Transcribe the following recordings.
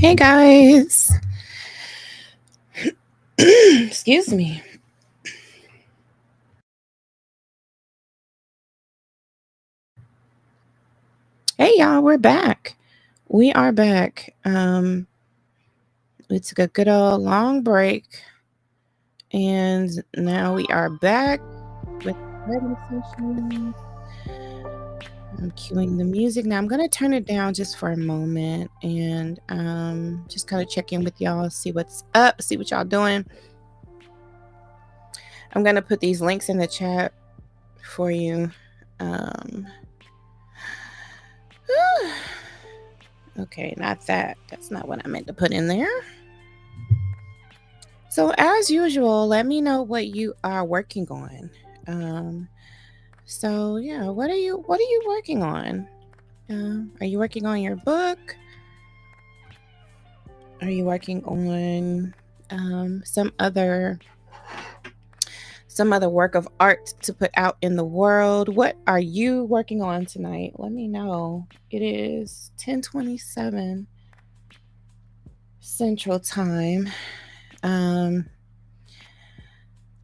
Hey guys. Excuse me. Hey y'all, we're back. We are back. We took a good old long break and now we are back with the regular session. I'm cueing the music. Now I'm gonna turn it down just for a moment and just kind of check in with y'all, see what's up, see what y'all doing. I'm gonna put these links in the chat for you. Okay, not that. That's not what I meant to put in there. So as usual, let me know what you are working on. So yeah, what are you working on? Are you working on your book? Are you working on some other work of art to put out in the world? What are you working on tonight? Let me know. It is 10:27 Central Time.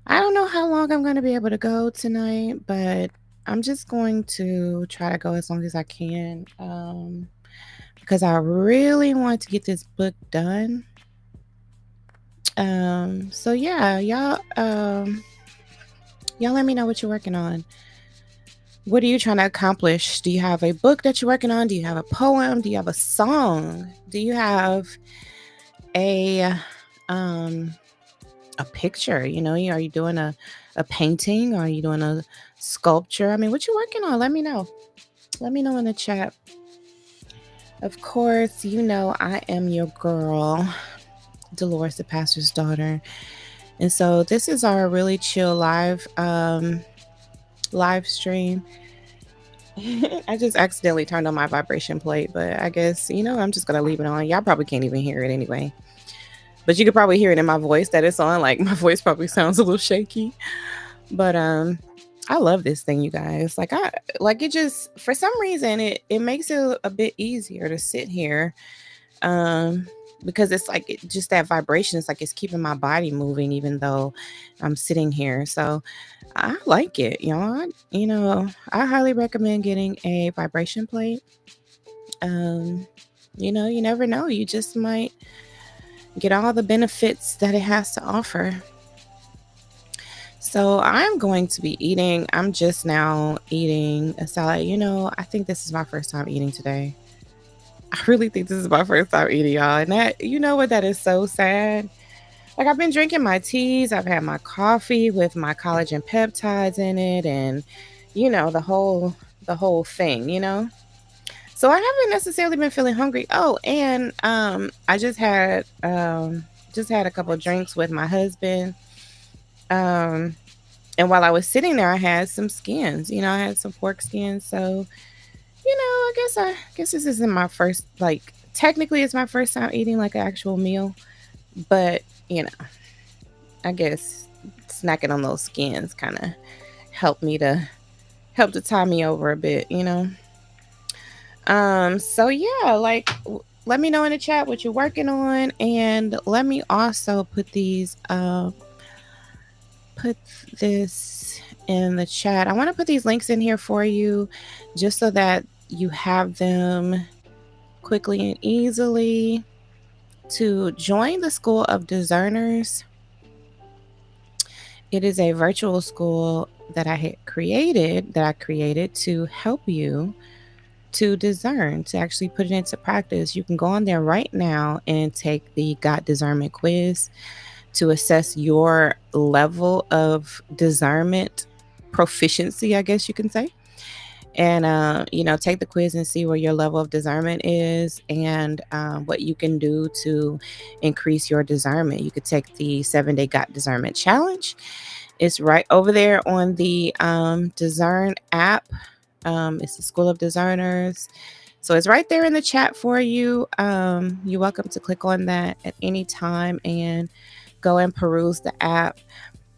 I don't know how long I'm going to be able to go tonight, but I'm just going to try to go as long as I can because I really want to get this book done. So yeah, y'all let me know what you're working on. What are you trying to accomplish? Do you have a book that you're working on? Do you have a poem? Do you have a song? Do you have a picture? You know, are you doing a painting? Are you doing a sculpture? I mean, what you working on? Let me know. Let me know in the chat. Of course, you know I am your girl, Delores, the pastor's daughter. And so this is our really chill live stream. I just accidentally turned on my vibration plate, but I guess, you know, I'm just going to leave it on. Y'all probably can't even hear it anyway. But you could probably hear it in my voice that it's on. Like, my voice probably sounds a little shaky. But I love this thing, you guys. Like, it just, for some reason, it makes it a bit easier to sit here. Because it's like just that vibration. It's like it's keeping my body moving, even though I'm sitting here. So I like it, y'all. I highly recommend getting a vibration plate. You know, you never know. You just might get all the benefits that it has to offer. So I'm going to be eating. I'm just now eating a salad. You know, I think this is my first time eating today. I really think this is my first time eating, y'all. And that, you know what, that is so sad. Like, I've been drinking my teas. I've had my coffee with my collagen peptides in it, and you know, the whole thing, you know. So I haven't necessarily been feeling hungry. Oh, and I just had a couple of drinks with my husband. And while I was sitting there, I had some skins. You know, I had some pork skins. So, you know, I guess this isn't my first, like, technically it's my first time eating like an actual meal, but you know, I guess snacking on those skins kind of helped to tie me over a bit, you know. So yeah, like, let me know in the chat what you're working on, and let me also put this in the chat. I want to put these links in here for you just so that you have them quickly and easily to join the School of Discerners. It is a virtual school that I created to help you to discern, to actually put it into practice. You can go on there right now and take the God Discernment quiz to assess your level of discernment proficiency, I guess you can say. And, you know, take the quiz and see where your level of discernment is, and what you can do to increase your discernment. You could take the 7-day God Discernment Challenge. It's right over there on the Discern app. It's the School of Discerners. So it's right there in the chat for you. You're welcome to click on that at any time and go and peruse the app.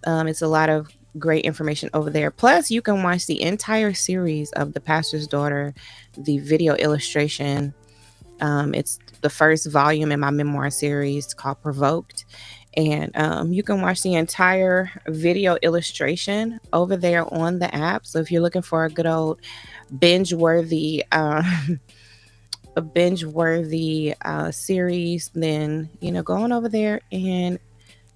It's a lot of great information over there. Plus, you can watch the entire series of The Pastor's Daughter, the video illustration. It's the first volume in my memoir series called Provoked. And you can watch the entire video illustration over there on the app. So if you're looking for a good old binge worthy a binge worthy series, then go on over there and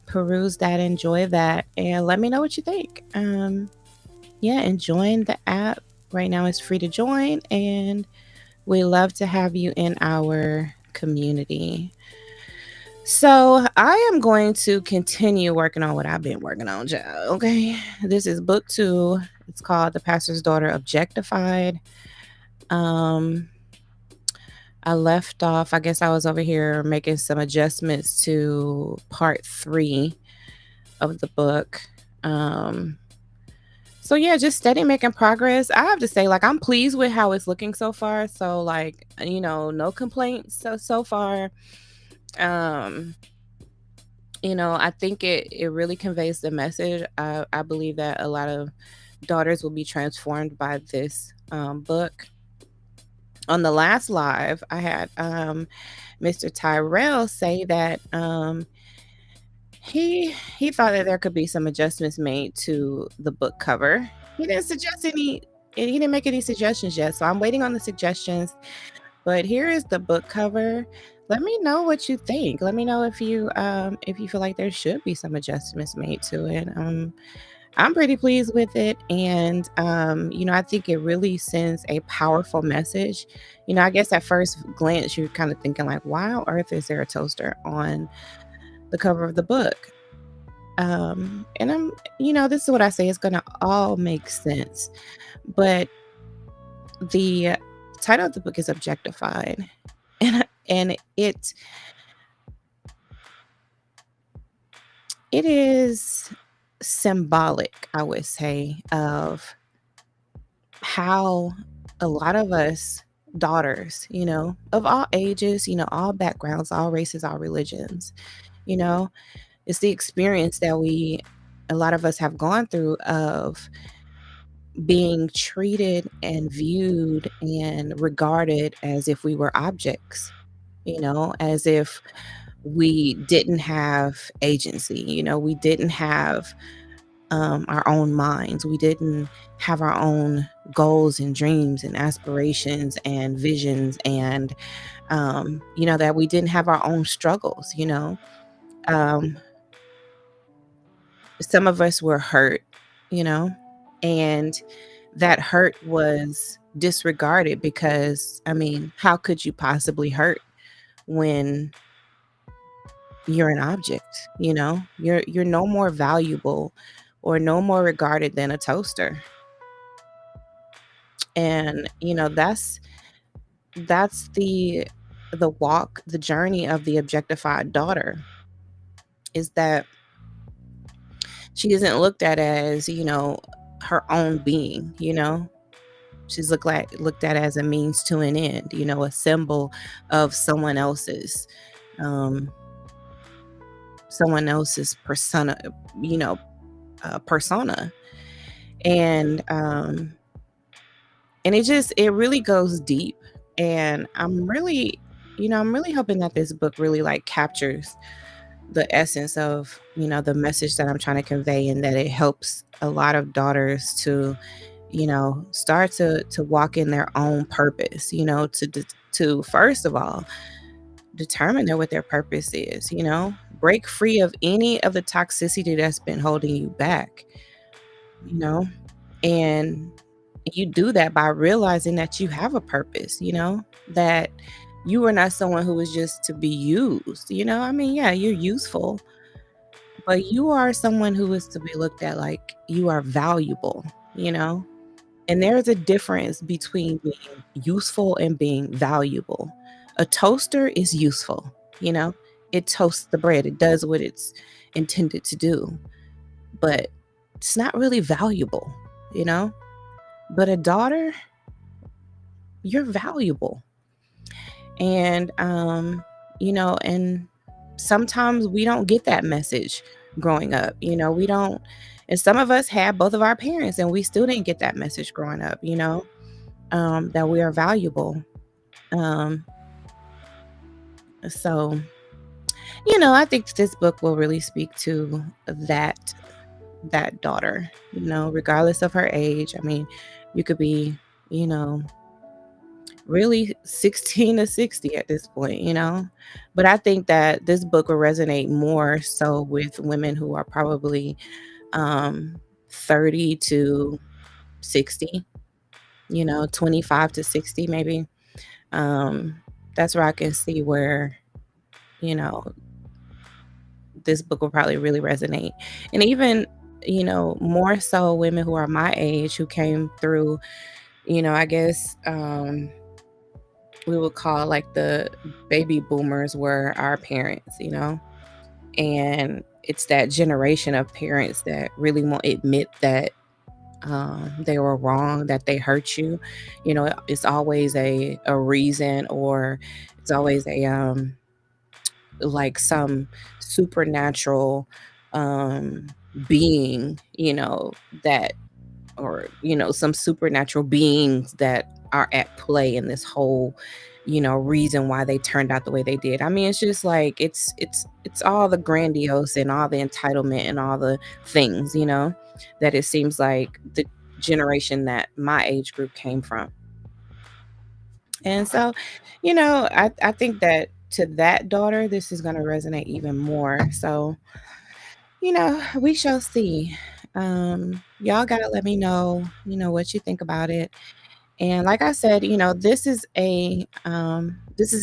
peruse that, enjoy that, and let me know what you think. Yeah, and join the app. Right now it's free to join, and we love to have you in our community. So I am going to continue working on what I've been working on, child. Okay. This is book 2. It's called The Pastor's Daughter Objectified. I left off, I guess I was over here making some adjustments to part 3 of the book. So yeah, just steady making progress. I have to say, like, I'm pleased with how it's looking so far. So like, no complaints so far. I think it really conveys the message. I believe that a lot of daughters will be transformed by this book. On the last live, I had Mr. Tyrell say that he thought that there could be some adjustments made to the book cover. He didn't make any suggestions yet, so I'm waiting on the suggestions. But here is the book cover. Let me know what you think. Let me know if you feel like there should be some adjustments made to it. I'm pretty pleased with it, and I think it really sends a powerful message. I guess at first glance you're kind of thinking like, why on earth is there a toaster on the cover of the book? And this is what I say, it's gonna all make sense. But the title of the book is Objectified. And it is symbolic, I would say, of how a lot of us daughters, of all ages, all backgrounds, all races, all religions, you know, it's the experience that a lot of us have gone through of being treated and viewed and regarded as if we were objects, as if we didn't have agency, we didn't have our own minds. We didn't have our own goals and dreams and aspirations and visions, and that we didn't have our own struggles. Um, some of us were hurt, and that hurt was disregarded because, I mean, how could you possibly hurt when you're an object? You're no more valuable or no more regarded than a toaster. And that's the walk, the journey of the objectified daughter, is that she isn't looked at as her own being. She's looked at as a means to an end, a symbol of someone else's persona, persona. And it really goes deep. And I'm really hoping that this book really like captures the essence of the message that I'm trying to convey, and that it helps a lot of daughters to start to walk in their own purpose, to first of all determine what their purpose is, break free of any of the toxicity that's been holding you back, and you do that by realizing that you have a purpose, that you are not someone who is just to be used. I mean, yeah, you're useful, but you are someone who is to be looked at like you are valuable, and there's a difference between being useful and being valuable. A toaster is useful, it toasts the bread, it does what it's intended to do, but it's not really valuable, but a daughter, you're valuable. And and sometimes we don't get that message growing up. We don't, and some of us had both of our parents and we still didn't get that message growing up, that we are valuable. So, I think this book will really speak to that daughter, regardless of her age. I mean, you could be, you know, really 16 to 60 at this point, But I think that this book will resonate more so with women who are probably 30 to 60, 25 to 60 maybe. Um, that's where I can see where, you know, this book will probably really resonate. And even, more so women who are my age who came through, I guess we would call like the baby boomers were our parents, and it's that generation of parents that really won't admit that they were wrong, that they hurt you. It's always a reason, or it's always a like some supernatural um being, that, or some supernatural beings that are at play in this whole, reason why they turned out the way they did. I mean, it's just like it's all the grandiose and all the entitlement and all the things, that it seems like the generation that my age group came from. And so, I think that to that daughter, this is going to resonate even more. So, we shall see. Y'all got to let me know, what you think about it. And like I said, this is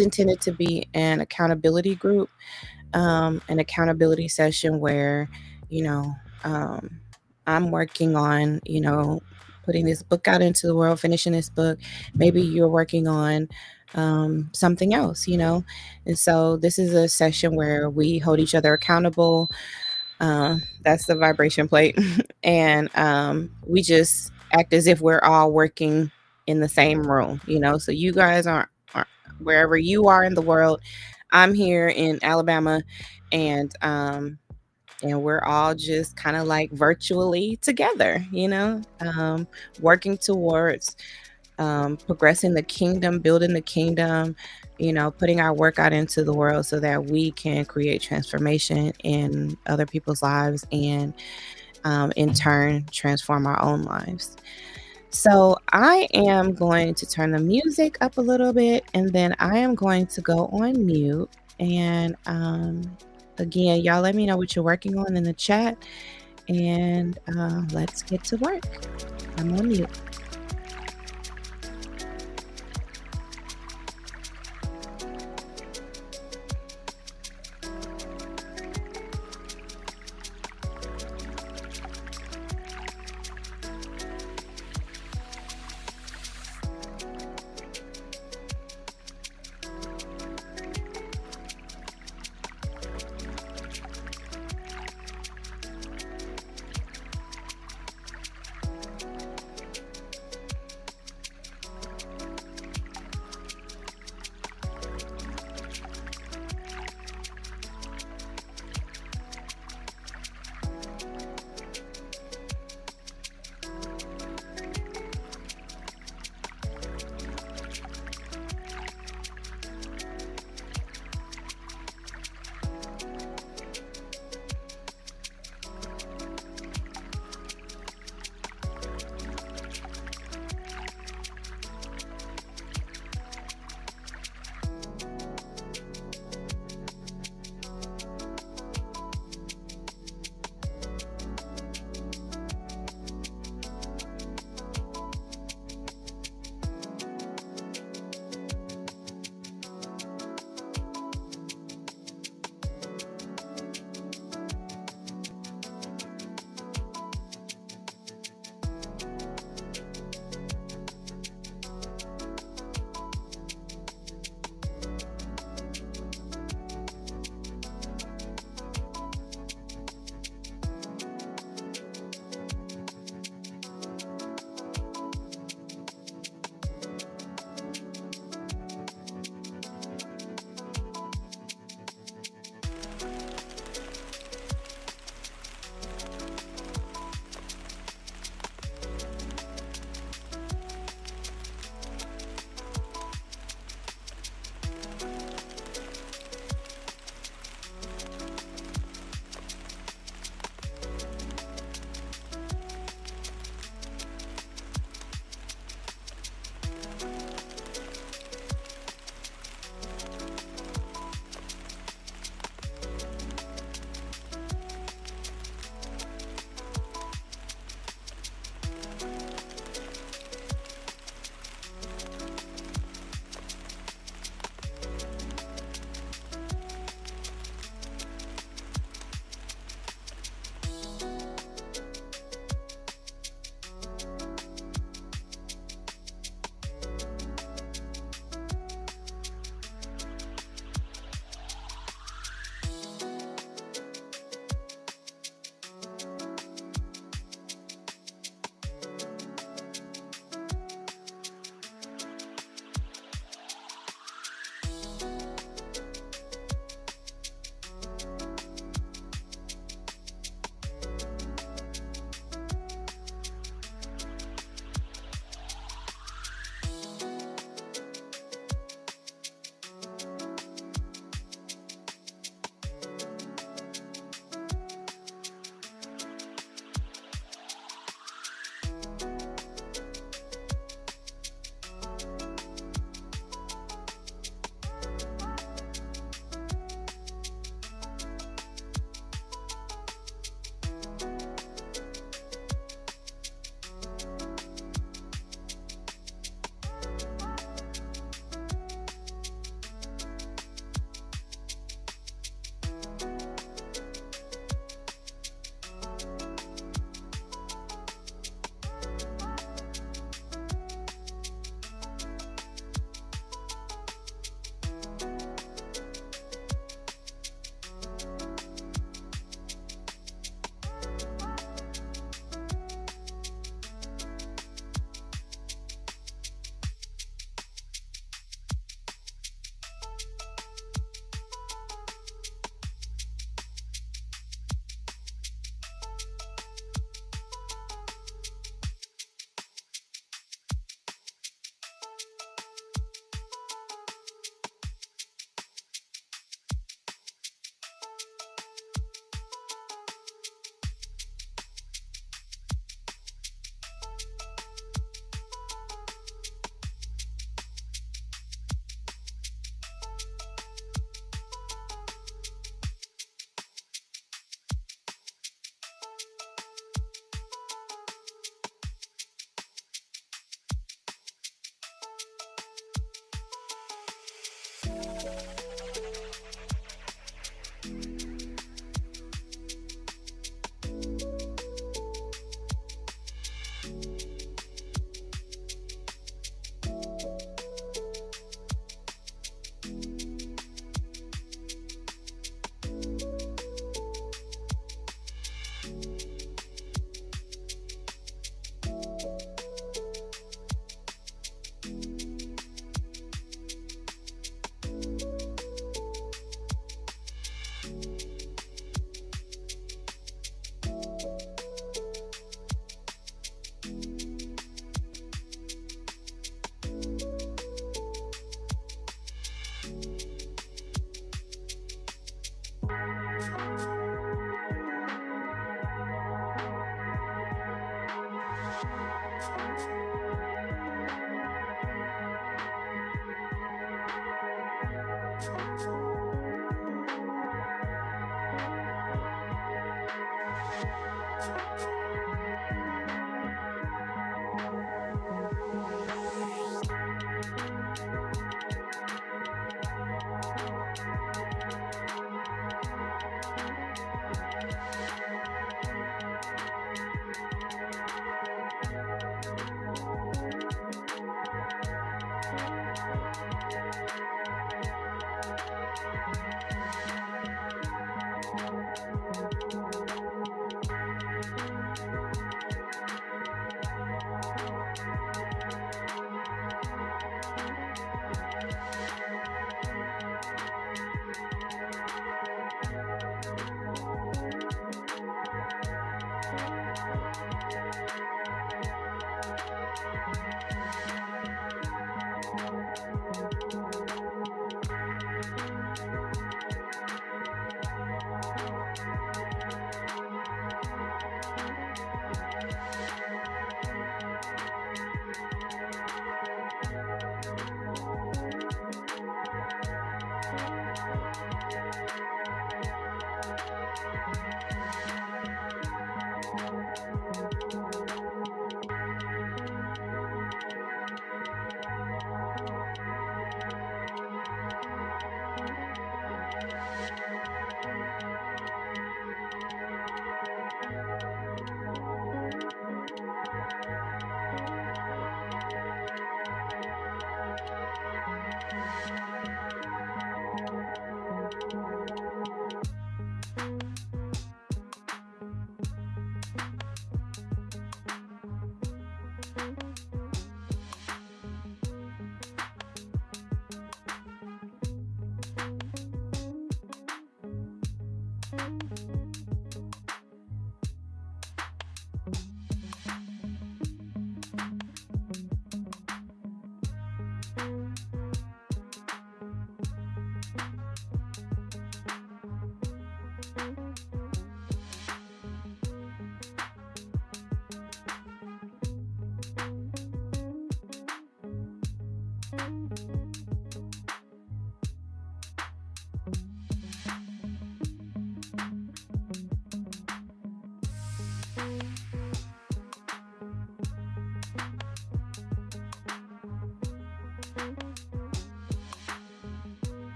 intended to be an accountability group, an accountability session where, you know, um, I'm working on, putting this book out into the world, finishing this book. Maybe you're working on something else, And so this is a session where we hold each other accountable. That's the vibration plate. And we just act as if we're all working in the same room, So you guys aren't wherever you are in the world. I'm here in Alabama, and we're all just kind of like virtually together, working towards progressing the kingdom, building the kingdom, putting our work out into the world so that we can create transformation in other people's lives, and in turn transform our own lives. So I am going to turn the music up a little bit, and then I am going to go on mute. And again, y'all let me know what you're working on in the chat, and let's get to work. I'm on mute.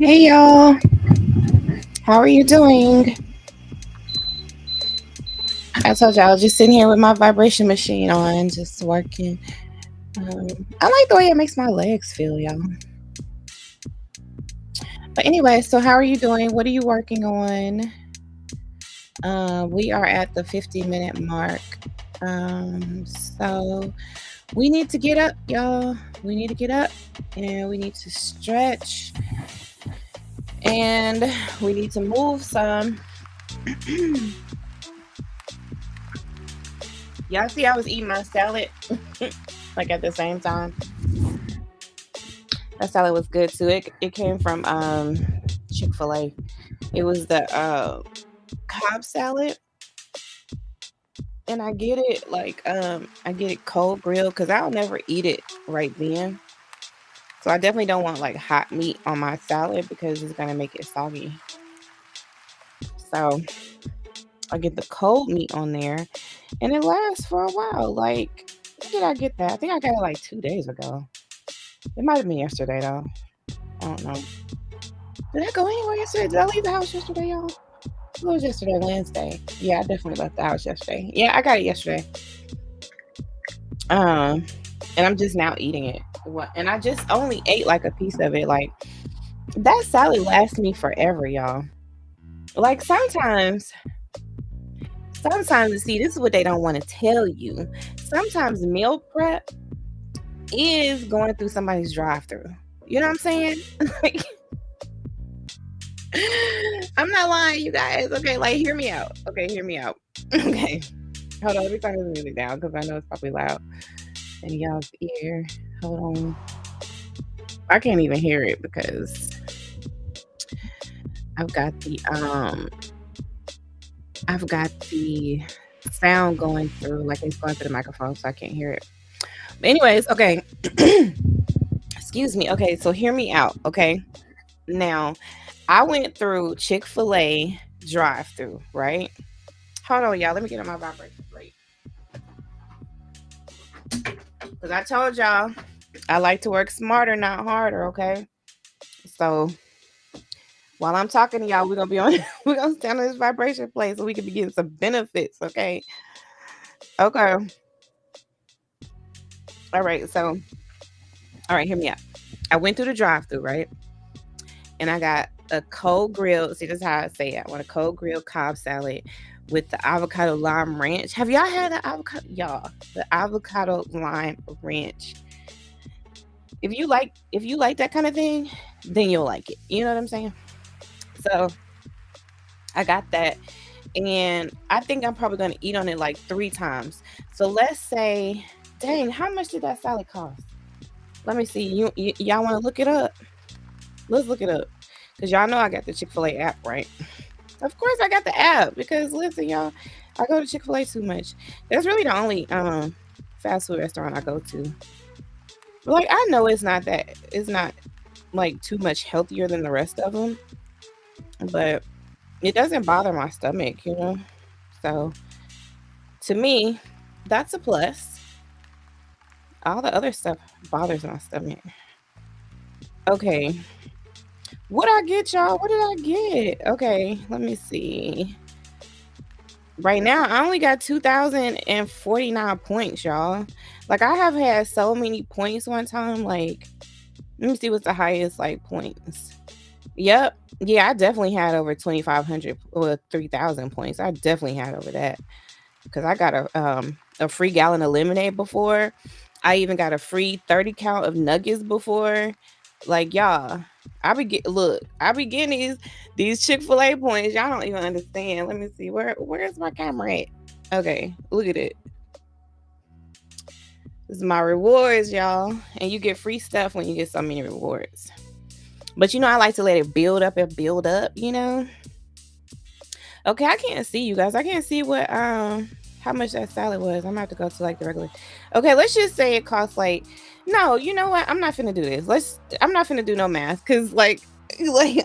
Hey y'all, how are you doing? I told you I was just sitting here with my vibration machine on, just working. I like the way it makes my legs feel, y'all. But anyway, so how are you doing? What are you working on? We are at the 50-minute mark. So we need to get up, y'all. We need to get up and we need to stretch and we need to move some. Y'all see I was eating my salad like at the same time. That salad was good too. It came from Chick-fil-A. It was the Cobb salad, and I get it I get it cold grilled because I'll never eat it right then. So I definitely don't want like hot meat on my salad because it's gonna make it soggy. So I get the cold meat on there, and it lasts for a while. Like, when did I get that? I think I got it like 2 days ago. It might have been yesterday though. I don't know. Did I go anywhere yesterday? Did I leave the house yesterday, y'all? It was yesterday, Wednesday. Yeah, I definitely left the house yesterday. Yeah, I got it yesterday. Um, and I'm just now eating it. And I just only ate like a piece of it. Like that salad lasts me forever, y'all. Like sometimes, see, this is what they don't want to tell you. Sometimes meal prep is going through somebody's drive-through. You know what I'm saying? Like, I'm not lying, you guys. Okay, like hear me out. Okay, hear me out. Okay. Hold on, let me turn this music down because I know it's probably loud in y'all's ear. Hold on. I can't even hear it because I've got the sound going through, like it's going through the microphone, so I can't hear it. But anyways, okay. Excuse me. Okay, so hear me out. Okay. Now, I went through Chick-fil-A drive-through, right? Hold on, y'all. Let me get on my vibration plate. Because I told y'all I like to work smarter, not harder, okay? So while I'm talking to y'all, we're gonna stand on this vibration plate so we can be getting some benefits, okay? Okay. All right, hear me out. I went through the drive-through, right? And I got a cold grilled, see, this is how I say it. I want a cold grilled Cobb salad with the avocado lime ranch. Have y'all had the avocado? Y'all, the avocado lime ranch. If you like that kind of thing, then you'll like it. You know what I'm saying? So I got that. And I think I'm probably gonna eat on it like 3 times. So let's say, dang, how much did that salad cost? Let me see. Y'all want to look it up? Let's look it up because y'all know I got the Chick-fil-A app, right? Of course, I got the app because listen, y'all, I go to Chick-fil-A too much. That's really the only fast food restaurant I go to. But like, I know it's not like too much healthier than the rest of them, but it doesn't bother my stomach, you know. So to me, that's a plus. All the other stuff bothers my stomach. Okay. What did I get, y'all? What did I get? Okay, let me see. Right now, I only got 2,049 points, y'all. Like, I have had so many points one time. Like, let me see what's the highest, like, points. Yep. Yeah, I definitely had over 2,500 or 3,000 points. I definitely had over that. Because I got a free gallon of lemonade before. I even got a free 30 count of nuggets before. Like, y'all, I be getting these Chick-fil-A points. Y'all don't even understand. Let me see. Where's my camera at? Okay, look at it. This is my rewards, y'all. And you get free stuff when you get so many rewards. But you know, I like to let it build up and build up, you know. Okay, I can't see you guys. I can't see what how much that salad was. I'm gonna have to go to like the regular. Okay, let's just say it costs like, no, you know what? I'm not finna do this. I'm not finna do no math because like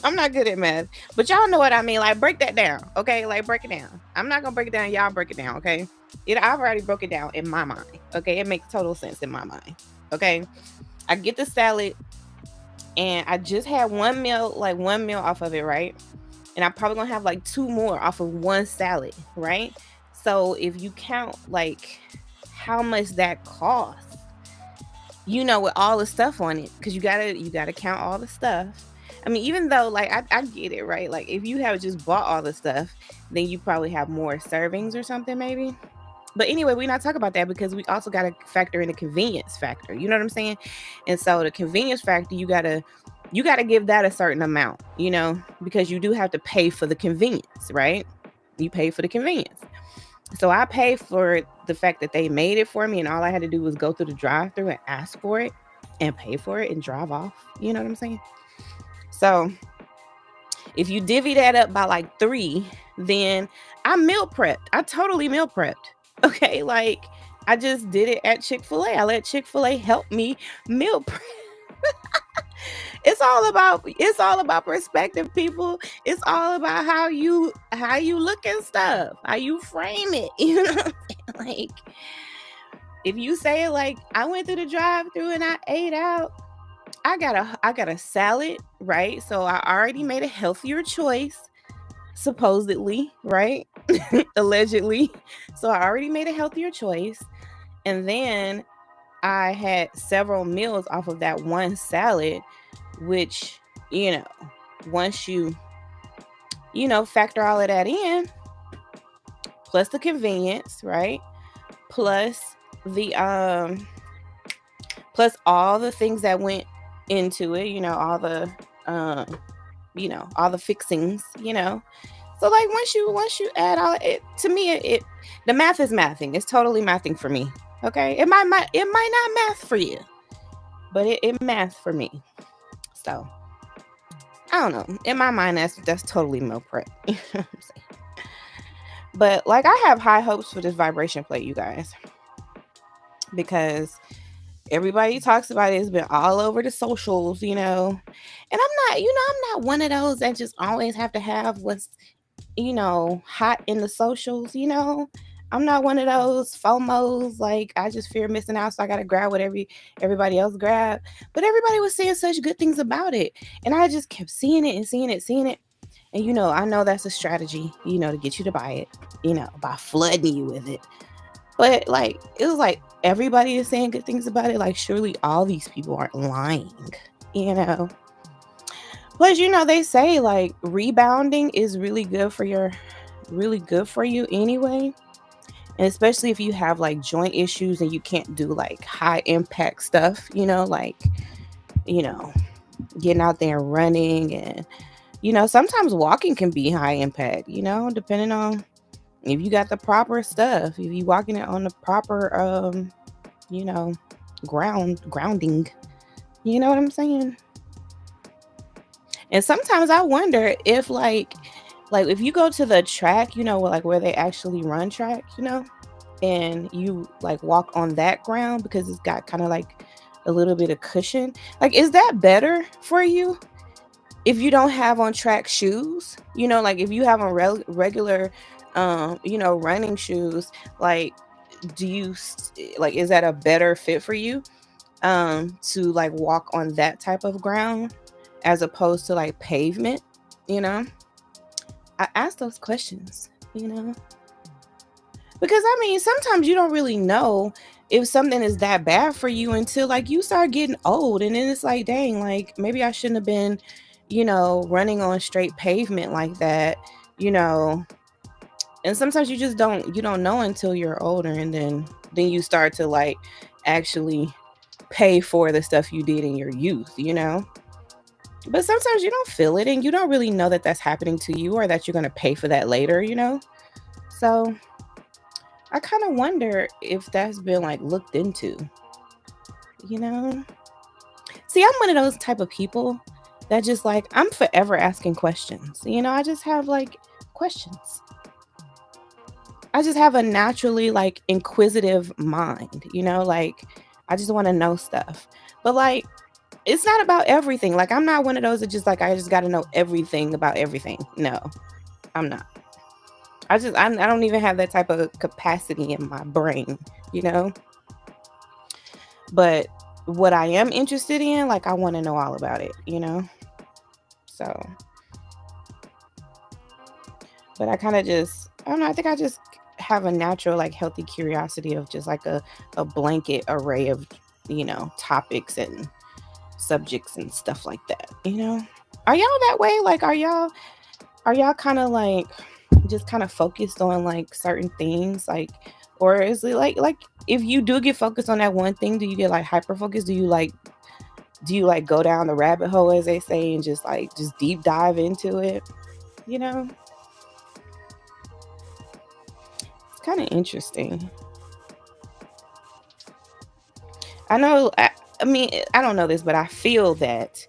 I'm not good at math. But y'all know what I mean. Like, break that down. Okay, like break it down. I'm not gonna break it down. Y'all break it down, okay? I've already broke it down in my mind. Okay, it makes total sense in my mind. Okay. I get the salad. And I just had one meal off of it, right? And I'm probably gonna have like 2 more off of one salad, right? So if you count like how much that costs, with all the stuff on it, because you gotta count all the stuff. I mean, even though like I get it, right? Like if you have just bought all the stuff, then you probably have more servings or something, maybe. But anyway, we're not talking about that because we also got to factor in the convenience factor. You know what I'm saying? And so the convenience factor, you gotta give that a certain amount, because you do have to pay for the convenience, right? You pay for the convenience. So I pay for the fact that they made it for me, and all I had to do was go through the drive-through and ask for it and pay for it and drive off. You know what I'm saying? So if you divvy that up by like 3, then I meal prepped. I totally meal prepped. Okay, like I just did it at Chick-fil-A. I let Chick-fil-A help me meal prep. It's all about perspective, people. It's all about how you look at stuff, how you frame it. You know what I'm saying? Like if you say like I went through the drive-through and I ate out, I got a salad, right? So I already made a healthier choice, supposedly, right? Allegedly. So I already made a healthier choice. And then I had several meals off of that one salad, which, once you factor all of that in, plus the convenience, right? Plus the plus all the things that went into it, all the all the fixings, So like once you add all it, to me it the math is mathing. It's totally mathing for me. Okay? It might not math for you, but it math for me. So I don't know. In my mind, that's totally meal prep. You know what I'm saying? But like I have high hopes for this vibration plate, you guys, because everybody talks about it. It's been all over the socials, And I'm not one of those that just always have to have what's, hot in the socials, I'm not one of those FOMOs, like I just fear missing out, so I gotta grab what everybody else grab. But everybody was saying such good things about it. And I just kept seeing it and seeing it, seeing it. And I know that's a strategy, to get you to buy it, by flooding you with it. But like it was like everybody is saying good things about it. Like surely all these people aren't lying, Plus, they say like rebounding is really good for you anyway. And especially if you have like joint issues and you can't do like high impact stuff, like, getting out there and running. And, sometimes walking can be high impact, depending on if you got the proper stuff, if you walking it on the proper, grounding, you know what I'm saying? And sometimes I wonder if like if you go to the track, like where they actually run track, and you like walk on that ground because it's got kind of like a little bit of cushion. Like, is that better for you if you don't have on track shoes? Like if you have on regular, running shoes, like do you like is that a better fit for you to like walk on that type of ground as opposed to like pavement? I ask those questions, because I mean sometimes you don't really know if something is that bad for you until like you start getting old, and then it's like, dang, like maybe I shouldn't have been running on straight pavement like that. And sometimes you just don't know until you're older, and then you start to like actually pay for the stuff you did in your youth. But sometimes you don't feel it and you don't really know that that's happening to you or that you're going to pay for that later. So I kind of wonder if that's been like looked into. See, I'm one of those type of people that just like, I'm forever asking questions. I just have like questions. I just have a naturally like inquisitive mind, like I just want to know stuff. But like it's not about everything. Like I'm not one of those that just like I just got to know everything about everything. No, I'm not. I don't even have that type of capacity in my brain, But what I am interested in, like I want to know all about it, you know? So, but I kind of just, I don't know, I think I just have a natural, like healthy curiosity of just like a blanket array of, topics and subjects and stuff like that, you know? Are y'all that way? Like, are y'all kind of like just kind of focused on like certain things, like, or is it like if you do get focused on that one thing, do you get like hyper focused? Do you like go down the rabbit hole, as they say, and just deep dive into it, you know? It's kind of interesting. I know, I mean, I don't know this, but I feel that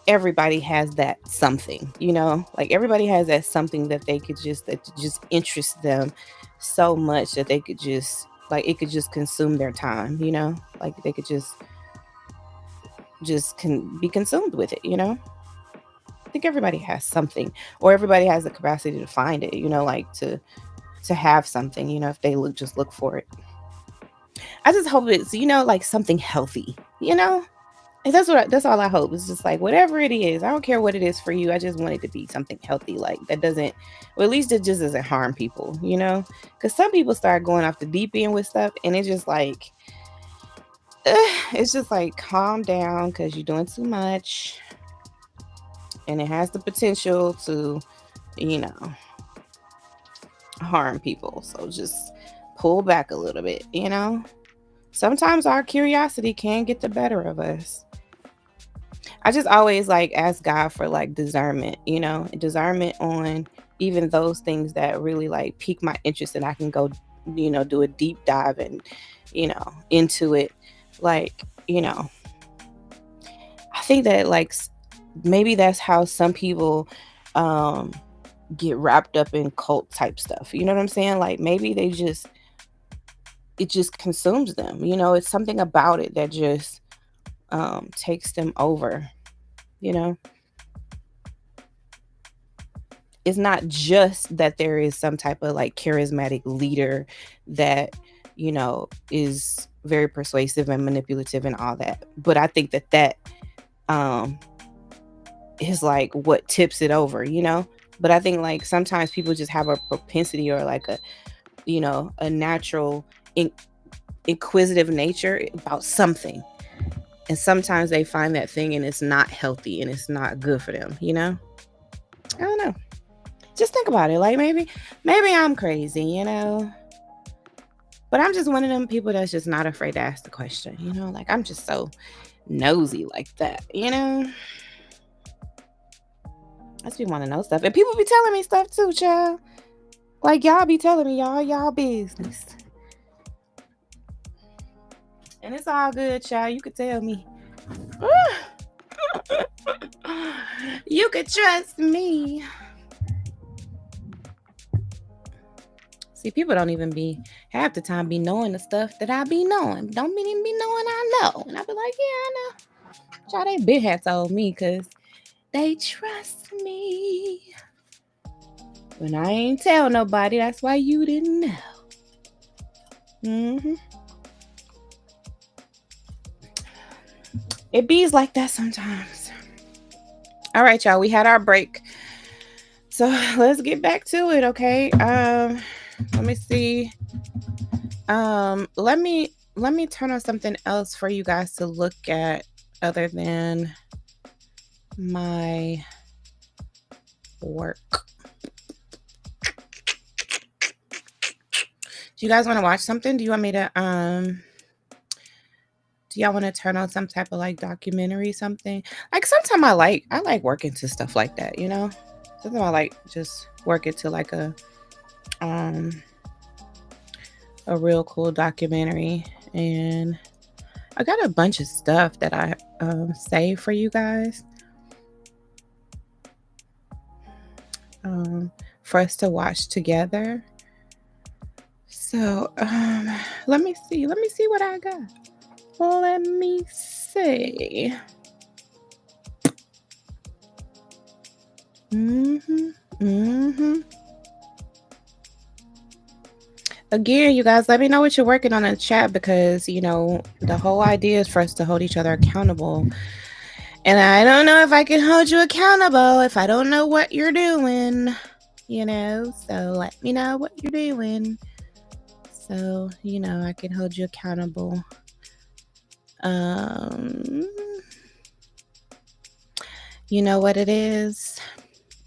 everybody has that something, like everybody has that something that just interests them so much that they could just like it could just consume their time, like they could just can be consumed with it, I think everybody has something, or everybody has the capacity to find it, like to have something, if they look for it. I just hope it's, like something healthy, And that's all I hope. It's just like whatever it is. I don't care what it is for you. I just want it to be something healthy, like that doesn't, or at least it just doesn't harm people, Because some people start going off the deep end with stuff, and it's just like, it's just like calm down because you're doing too much, and it has the potential to, you know, harm people. So just pull back a little bit. Sometimes our curiosity can get the better of us. I just always like ask God for like discernment, discernment on even those things that really like pique my interest, and I can go, do a deep dive and, into it. Like, I think that like maybe that's how some people um get wrapped up in cult type stuff. You know what I'm saying? Like maybe it just consumes them. It's something about it that just takes them over, you know? It's not just that there is some type of like charismatic leader that, is very persuasive and manipulative and all that. But I think that um is like what tips it over. But I think like sometimes people just have a propensity or like a natural inquisitive nature about something. And sometimes they find that thing and it's not healthy and it's not good for them. I don't know. Just think about it. Like maybe I'm crazy. But I'm just one of them people that's just not afraid to ask the question. Like I'm just so nosy like that. I just be want to know stuff. And people be telling me stuff too, child. Like y'all be telling me y'all business. And it's all good, child. You could tell me. You could trust me. See, people don't even be half the time be knowing the stuff that I be knowing. Don't even be knowing I know. And I be like, yeah, I know. Child, they been had told me because they trust me. When I ain't tell nobody, that's why you didn't know. It bees like that sometimes. All right, y'all. We had our break. So let's get back to it, okay? Let me see. Let me turn on something else for you guys to look at other than my work. Do you guys want to watch something? Do you want me to do y'all want to turn on some type of like documentary, something? Like sometimes I like working to stuff like that, Sometimes I like just working to like a real cool documentary. And I got a bunch of stuff that I saved for you guys for us to watch together. So let me see what I got. Let me see. Again, you guys, let me know what you're working on in the chat, because, you know, the whole idea is for us to hold each other accountable. And I don't know if I can hold you accountable if I don't know what you're doing, you know? So let me know what you're doing, so, you know, I can hold you accountable. You know what it is?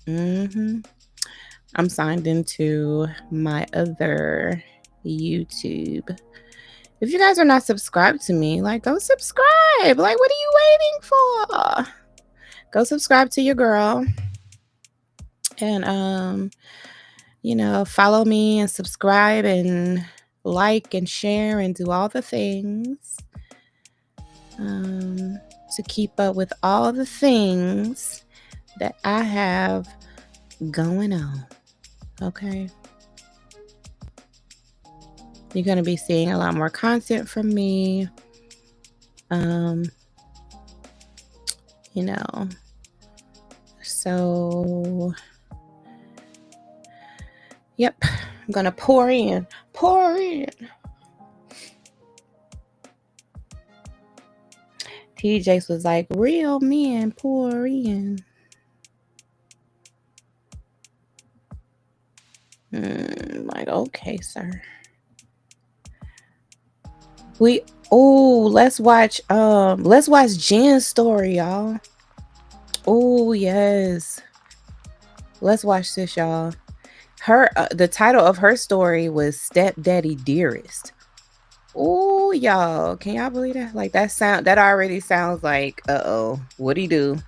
I'm signed into my other YouTube. If you guys are not subscribed to me, like, go subscribe. Like, what are you waiting for? Go subscribe to your girl. And, you know, follow me and subscribe and like and share and do all the things to keep up with all the things that I have going on. Okay. You're going to be seeing a lot more content from me. You know, so yep, I'm going to pour in. TJ was like, real men pour in. Like, okay, sir. Let's watch Jen's story, y'all. Oh, yes. Let's watch this, y'all. Her the title of her story was Stepdaddy Dearest. Oh, y'all, can y'all believe that? Like, that already sounds like, what'd he do?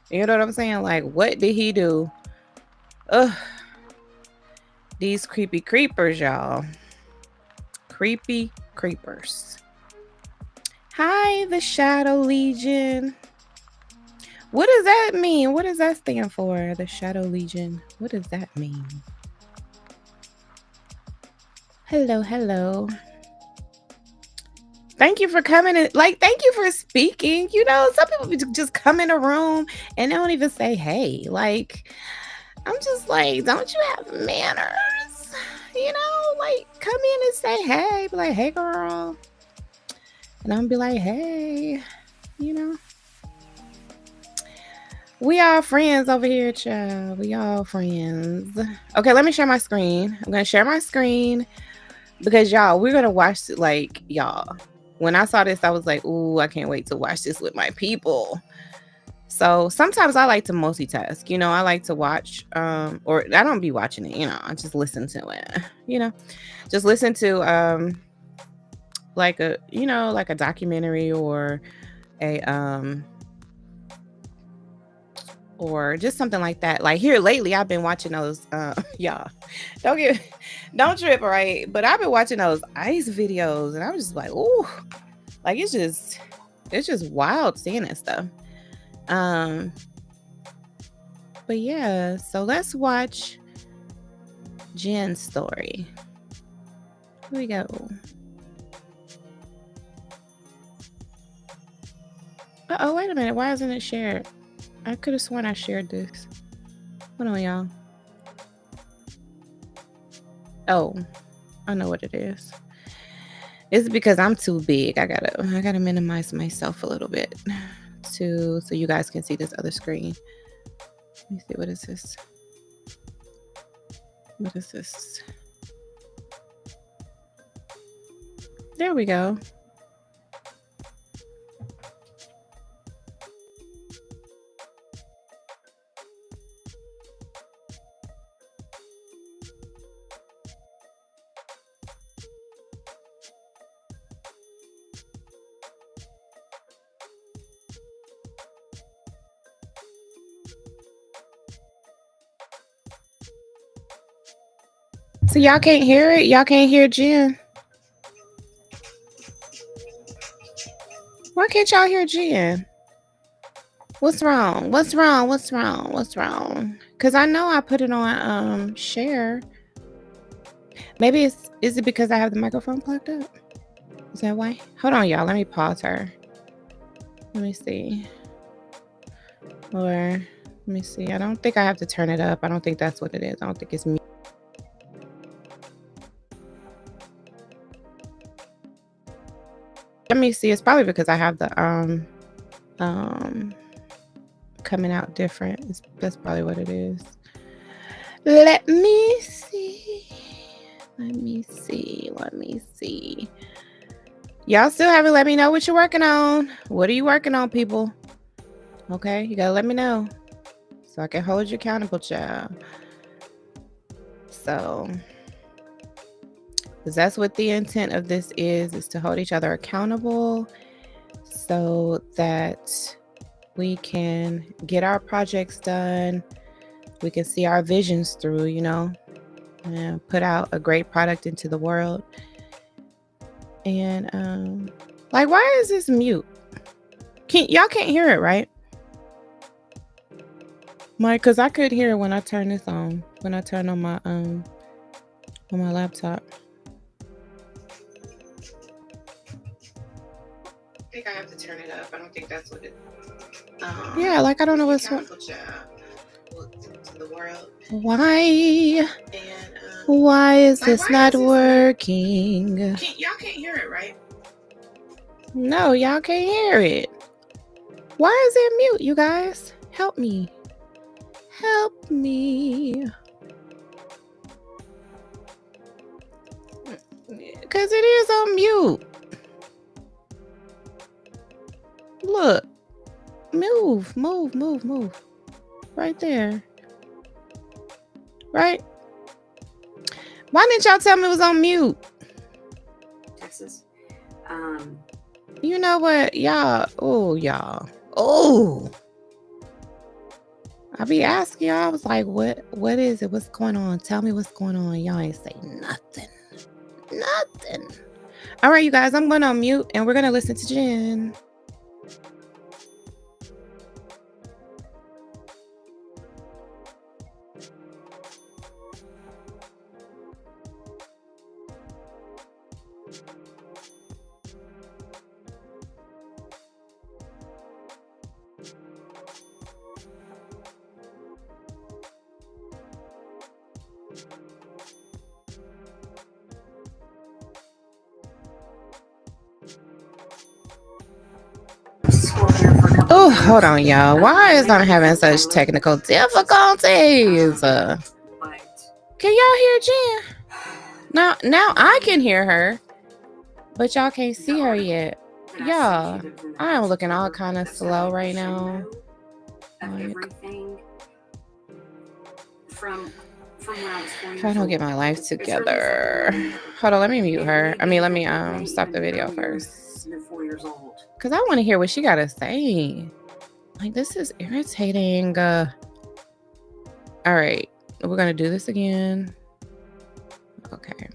You know what I'm saying? Like, what did he do? Ugh. These creepy creepers, y'all. Creepy creepers. Hi, the Shadow Legion. What does that mean? What does that stand for? The Shadow Legion. What does that mean? Hello. Thank you for coming in. Like, thank you for speaking. You know, some people just come in a room and they don't even say hey. Like, I'm just like, don't you have manners? You know, like, come in and say hey. Be like, hey, girl. And I'm be like, hey, you know. We all friends over here, child. We all friends. Okay, let me share my screen. I'm going to share my screen because, y'all, we're going to watch, like, y'all. When I saw this, I was like, ooh, I can't wait to watch this with my people. So sometimes I like to multitask. You know, I like to watch, or I don't be watching it, you know. I just listen to it, you know. Just listen to, like a, you know, like a documentary or a, or just something like that. Like here lately, I've been watching those. Y'all, don't trip, right? But I've been watching those ice videos, and I'm just like, ooh, like it's just wild seeing that stuff. But yeah, so let's watch Jen's story. Here we go. Oh, wait a minute. Why isn't it shared? I could have sworn I shared this. Hold on, y'all. Oh, I know what it is. It's because I'm too big. I gotta minimize myself a little bit so you guys can see this other screen. Let me see, what is this? What is this? There we go. So y'all can't hear it? Y'all can't hear Jen? Why can't y'all hear Jen? What's wrong? Because I know I put it on share. Maybe is it because I have the microphone plugged up? Is that why? Hold on, y'all. Let me pause her. Let me see. Or let me see. I don't think I have to turn it up. I don't think that's what it is. I don't think it's me. Let me see. It's probably because I have the coming out different. That's probably what it is. Let me see. Let me see. Let me see. Y'all still haven't let me know what you're working on. What are you working on, people? Okay, you gotta let me know so I can hold you accountable, child. So, because that's what the intent of this is to hold each other accountable so that we can get our projects done. We can see our visions through, you know, and put out a great product into the world. And like, why is this mute? Y'all can't hear it, right? Mike, because I could hear it when I turn this on, when I turn on my laptop. I think I have to turn it up. I don't think that's what it. Yeah, like I don't know what's what. To the world. Why? Why is like, this not working? Y'all can't hear it, right? No, y'all can't hear it. Why is it mute, you guys? Help me. Help me. Because it is on mute. Look. Move, move, move, move. Right there. Right? Why didn't y'all tell me it was on mute? Texas. You know what? Y'all. Oh. I be asking y'all. I was like, what is it? What's going on? Tell me what's going on. Y'all ain't say nothing. Nothing. All right, you guys, I'm going on mute and we're going to listen to Jen. Oh, hold on, y'all. Why is I'm having such technical difficulties? Can y'all hear Jen? Now I can hear her, but y'all can't see her yet. Y'all, I am looking all kind of slow right now. If I don't get my life together. Hold on, let me mute her. I mean, let me stop the video first. Because I want to hear what she got to say. Like, this is irritating. All right. We're going to do this again. Okay.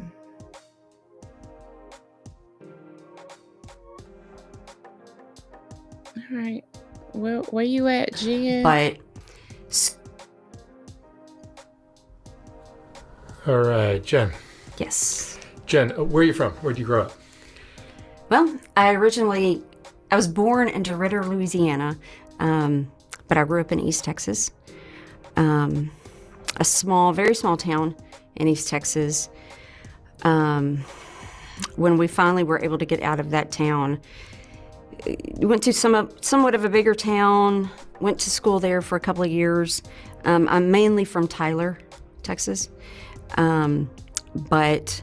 All right. Where you at, Jen? But... All right, Jen. Yes. Jen, where are you from? Where did you grow up? Well, I was born in DeRidder, Louisiana, but I grew up in East Texas, a very small town in East Texas. When we finally were able to get out of that town, we went to somewhat of a bigger town, went to school there for a couple of years. I'm mainly from Tyler, Texas, but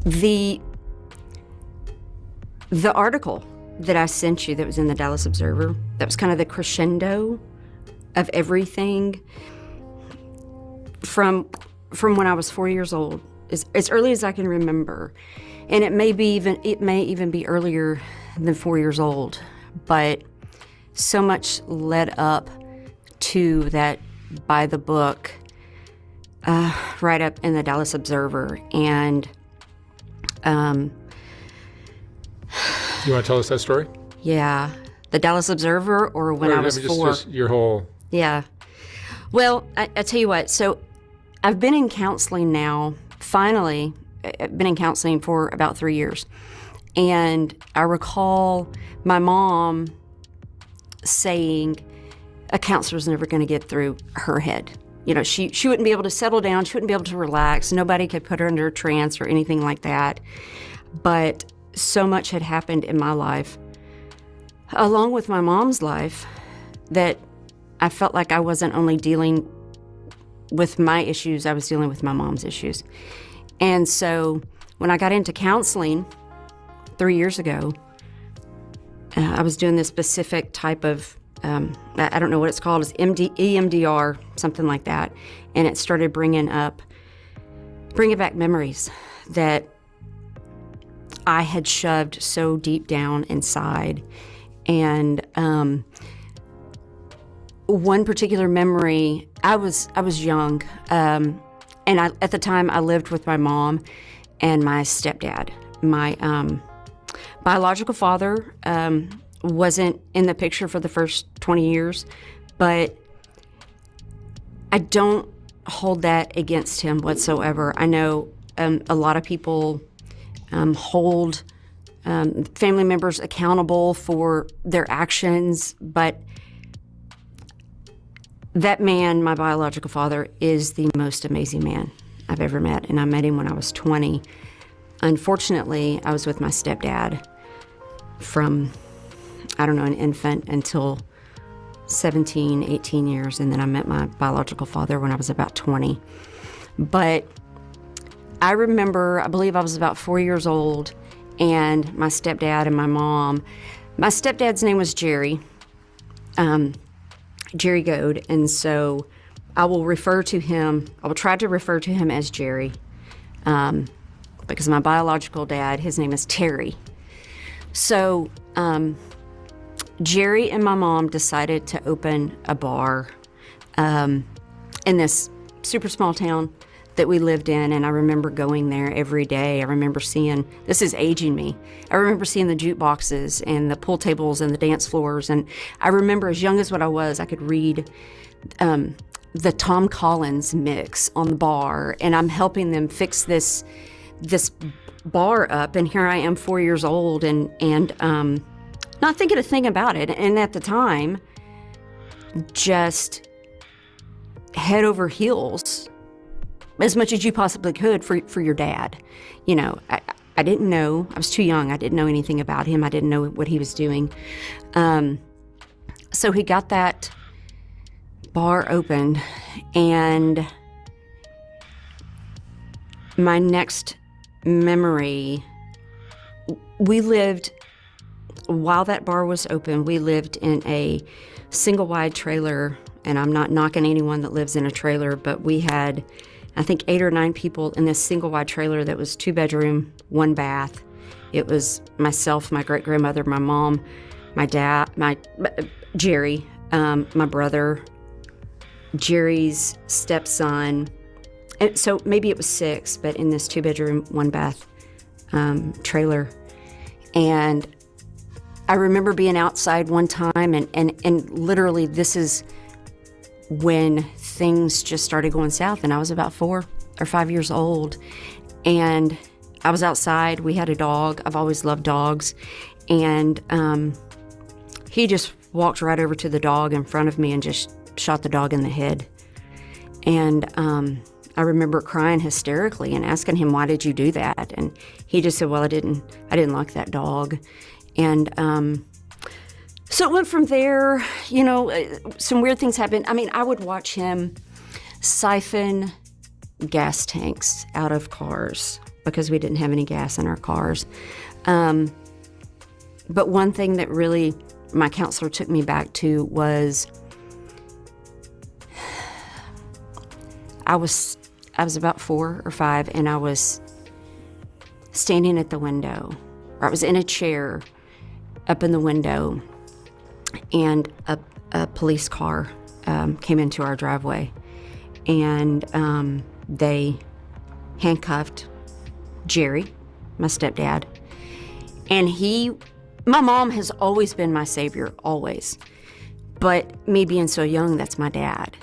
the article that I sent you that was in the Dallas Observer, that was kind of the crescendo of everything from when I was 4 years old, as early as I can remember. And it may even be earlier than 4 years old, but so much led up to that by the book write-up in the Dallas Observer. And you want to tell us that story? Yeah. The Dallas Observer, or when I was 4? Just your whole... Yeah. Well, I tell you what. So I've been in counseling now. Finally, I've been in counseling for about 3 years. And I recall my mom saying a counselor's never going to get through her head. You know, she wouldn't be able to settle down. She wouldn't be able to relax. Nobody could put her under a trance or anything like that. But so much had happened in my life, along with my mom's life, that I felt like I wasn't only dealing with my issues, I was dealing with my mom's issues. And so when I got into counseling 3 years ago, I was doing this specific type of, I don't know what it's called, it's EMDR, something like that. And it started bringing back memories that I had shoved so deep down inside. And one particular memory, I was young, and at the time I lived with my mom and my stepdad. My biological father wasn't in the picture for the first 20 years, but I don't hold that against him whatsoever. I know a lot of people hold family members accountable for their actions, but that man, my biological father, is the most amazing man I've ever met, and I met him when I was 20. Unfortunately, I was with my stepdad from, an infant until 17, 18 years, and then I met my biological father when I was about 20. But I remember, I believe I was about 4 years old, and my stepdad and my mom, my stepdad's name was Jerry, Jerry Goad, and so I will try to refer to him as Jerry, because my biological dad, his name is Terry. So Jerry and my mom decided to open a bar in this super small town that we lived in, and I remember going there every day. I remember seeing, this is aging me, I remember seeing the jukeboxes and the pool tables and the dance floors, and I remember, as young as what I was, I could read the Tom Collins mix on the bar, and I'm helping them fix this bar up, and here I am 4 years old and not thinking a thing about it, and at the time, just head over heels as much as you possibly could for your dad. You know, I didn't know, I was too young, I didn't know anything about him, I didn't know what he was doing. So he got that bar opened, and my next memory, while that bar was open, we lived in a single wide trailer, and I'm not knocking anyone that lives in a trailer, but we had, I think, 8 or 9 people in this single wide trailer that was 2 bedroom, 1 bath. It was myself, my great grandmother, my mom, my dad, Jerry, my brother, Jerry's stepson. And so maybe it was 6, but in this 2 bedroom, 1 bath trailer. And I remember being outside one time, and literally this is when things just started going south, and I was about 4 or 5 years old, and I was outside. We had a dog. I've always loved dogs, and he just walked right over to the dog in front of me and just shot the dog in the head. And I remember crying hysterically and asking him, "Why did you do that?" And he just said, "Well, I didn't like that dog." And so it went from there. You know, some weird things happened. I mean, I would watch him siphon gas tanks out of cars because we didn't have any gas in our cars. But one thing that really my counselor took me back to was I was about 4 or 5, and I was standing at the window, or I was in a chair up in the window, and a police car came into our driveway, and they handcuffed Jerry, my stepdad, and my mom has always been my savior, always, but me being so young, that's my dad.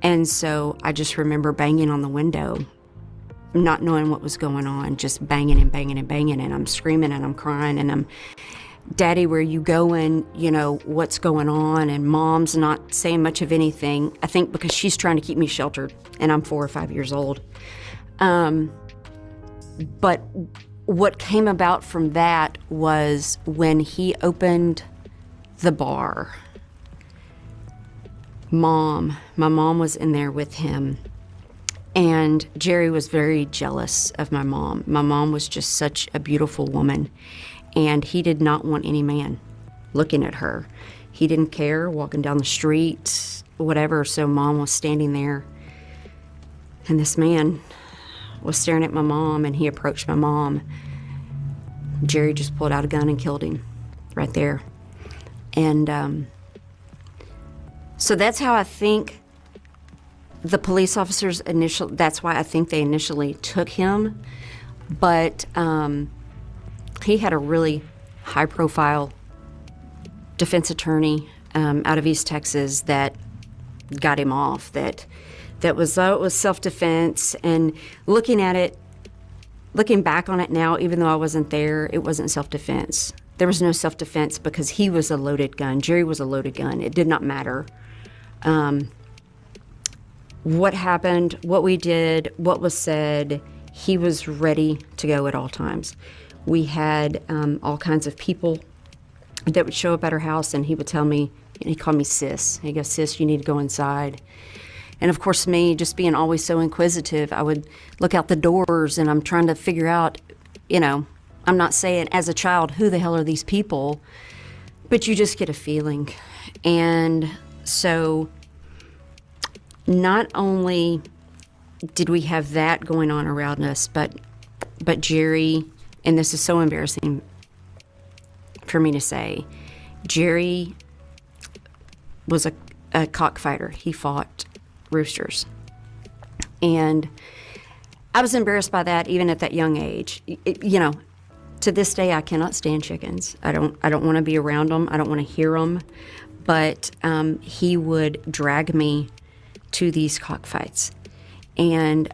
And so I just remember banging on the window, not knowing what was going on, just banging and banging and banging, and I'm screaming and I'm crying and I'm, "Daddy, where you going? You know, what's going on?" And Mom's not saying much of anything, I think because she's trying to keep me sheltered, and I'm 4 or 5 years old. But what came about from that was when he opened the bar. My mom was in there with him. And Jerry was very jealous of my mom. My mom was just such a beautiful woman. And he did not want any man looking at her. He didn't care, walking down the street, whatever. So Mom was standing there. And this man was staring at my mom, and he approached my mom. Jerry just pulled out a gun and killed him right there. And so that's how I think the police officers that's why I think they initially took him. But he had a really high-profile defense attorney out of East Texas that got him off. That was self-defense. And looking back on it now, even though I wasn't there, it wasn't self-defense. There was no self-defense because he was a loaded gun. Jerry was a loaded gun. It did not matter what happened, what we did, what was said. He was ready to go at all times. We had all kinds of people that would show up at our house, and he would tell me, he called me sis. He goes, "Sis, you need to go inside." And of course, me just being always so inquisitive, I would look out the doors, and I'm trying to figure out, I'm not saying as a child, who the hell are these people? But you just get a feeling. And so not only did we have that going on around us, but Jerry, and this is so embarrassing for me to say, Jerry was a cockfighter. He fought roosters. And I was embarrassed by that even at that young age. To this day, I cannot stand chickens. I don't want to be around them. I don't want to hear them. But he would drag me to these cockfights, and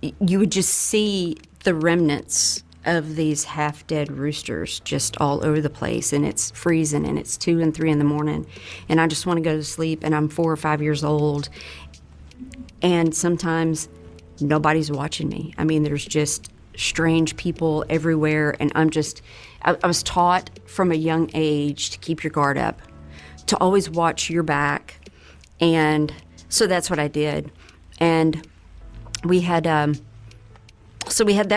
you would just see the remnants of these half-dead roosters just all over the place, and it's freezing, and it's 2 and 3 in the morning, and I just want to go to sleep, and I'm 4 or 5 years old, and sometimes nobody's watching me. I mean, there's just strange people everywhere, and I was taught from a young age to keep your guard up, to always watch your back. And so that's what I did. And we had that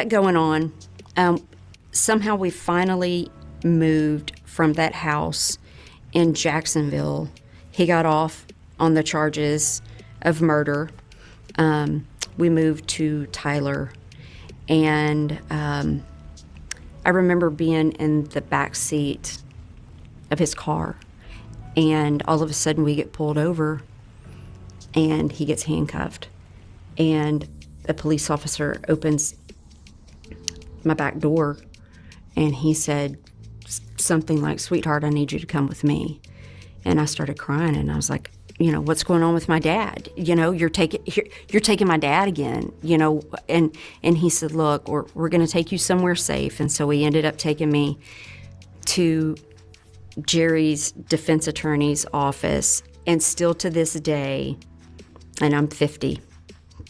going on. Somehow we finally moved from that house in Jacksonville. He got off on the charges of murder. We moved to Tyler. And I remember being in the back seat of his car. And all of a sudden we get pulled over, and he gets handcuffed. And a police officer opens my back door, and he said something like, "Sweetheart, I need you to come with me." And I started crying, and I was like, what's going on with my dad? You're taking my dad again, and he said, "Look, we're going to take you somewhere safe." And so he ended up taking me to Jerry's defense attorney's office. And still to this day, and I'm 50,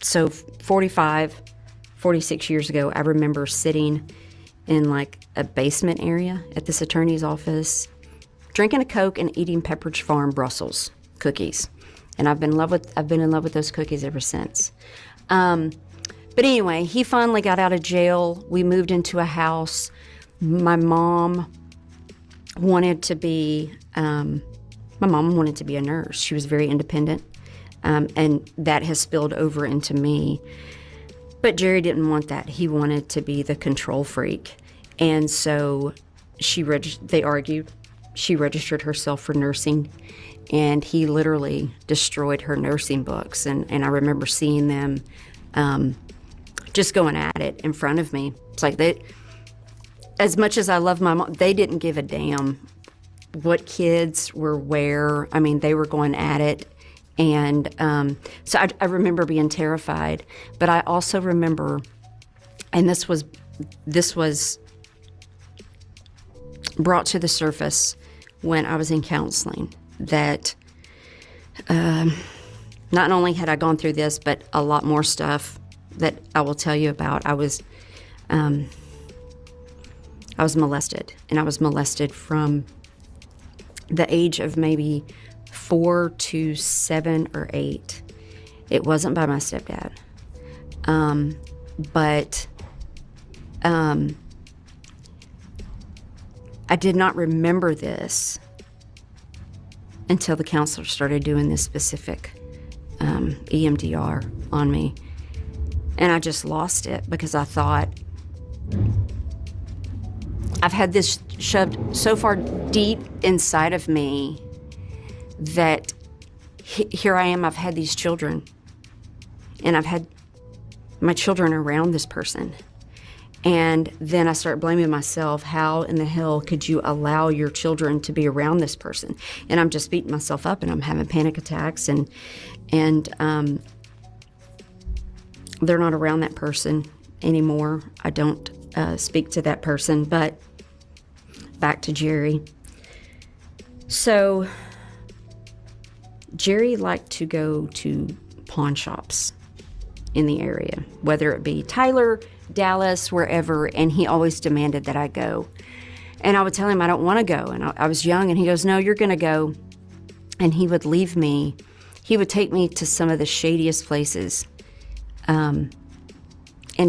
so 46 years ago, I remember sitting in like a basement area at this attorney's office, drinking a Coke and eating Pepperidge Farm Brussels cookies. And I've been in love with those cookies ever since. But anyway, he finally got out of jail. We moved into a house. My mom wanted to be a nurse. She was very independent, and that has spilled over into me. But Jerry didn't want that. He wanted to be the control freak. And so they argued. She registered herself for nursing, and he literally destroyed her nursing books. And I remember seeing them just going at it in front of me. It's like as much as I love my mom, they didn't give a damn what kids were where. I mean, they were going at it. And so I remember being terrified. But I also remember, and this was brought to the surface when I was in counseling, that not only had I gone through this, but a lot more stuff that I will tell you about. I was I was molested, and I was molested from the age of maybe 4 to 7 or 8. It wasn't by my stepdad. But I did not remember this until the counselor started doing this specific EMDR on me. And I just lost it because I thought, I've had this shoved so far deep inside of me that here I am, I've had these children, and I've had my children around this person. And then I start blaming myself. How in the hell could you allow your children to be around this person? And I'm just beating myself up, and I'm having panic attacks, and they're not around that person anymore. I don't speak to that person. But back to Jerry. So Jerry liked to go to pawn shops in the area, whether it be Tyler, Dallas, wherever, and he always demanded that I go. And I would tell him I don't want to go. And I was young, and he goes, no, you're going to go. And he would leave me. He would take me to some of the shadiest places in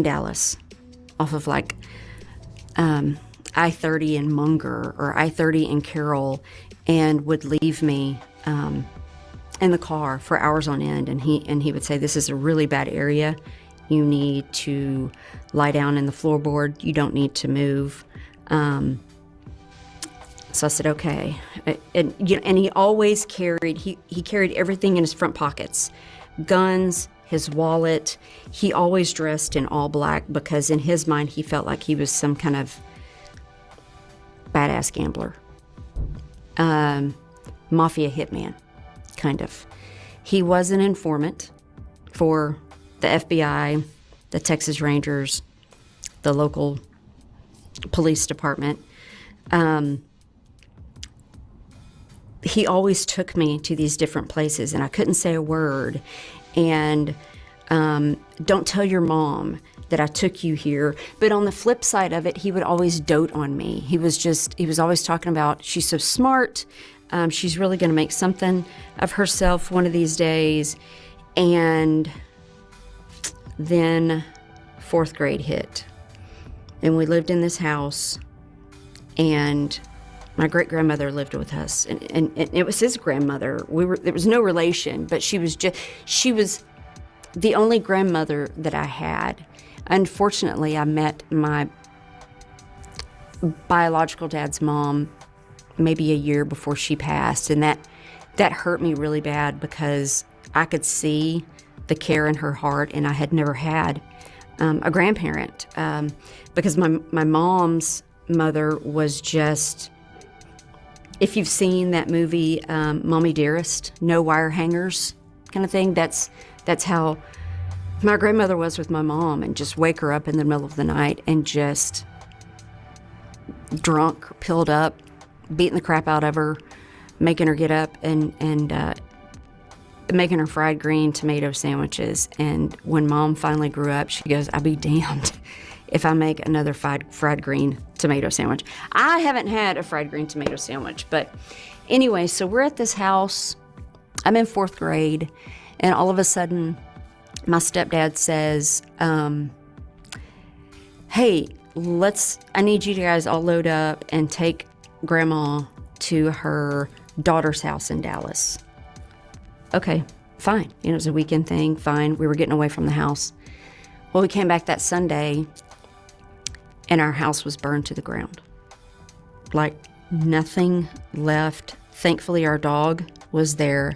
Dallas, off of like I-30 in Munger or I-30 in Carroll, and would leave me in the car for hours on end. And he would say, this is a really bad area. You need to lie down in the floorboard. You don't need to move. So I said, okay. And he always carried, he carried everything in his front pockets. Guns, his wallet. He always dressed in all black because in his mind, he felt like he was some kind of badass gambler. Mafia hitman, kind of. He was an informant for the FBI, the Texas Rangers, the local police department. He always took me to these different places, and I couldn't say a word. And don't tell your mom that I took you here. But on the flip side of it, he would always dote on me. He was always talking about, she's so smart. She's really going to make something of herself one of these days. And then 4th grade hit, and we lived in this house, and my great-grandmother lived with us, and it was his grandmother. There was no relation, but she was the only grandmother that I had. Unfortunately, I met my biological dad's mom maybe a year before she passed, and that hurt me really bad because I could see the care in her heart, and I had never had a grandparent because my mom's mother was just, if you've seen that movie Mommy Dearest, no wire hangers kind of thing, that's how my grandmother was with my mom, and just wake her up in the middle of the night and just drunk, pilled up, beating the crap out of her, making her get up and making her fried green tomato sandwiches. And when Mom finally grew up, she goes, I'll be damned if I make another fried green tomato sandwich. I haven't had a fried green tomato sandwich, but anyway, so we're at this house. I'm in 4th grade, and all of a sudden, my stepdad says, hey, I need you guys all load up and take Grandma to her daughter's house in Dallas. Okay, fine. It was a weekend thing, fine. We were getting away from the house. Well, we came back that Sunday, and our house was burned to the ground. Like, nothing left. Thankfully, our dog was there,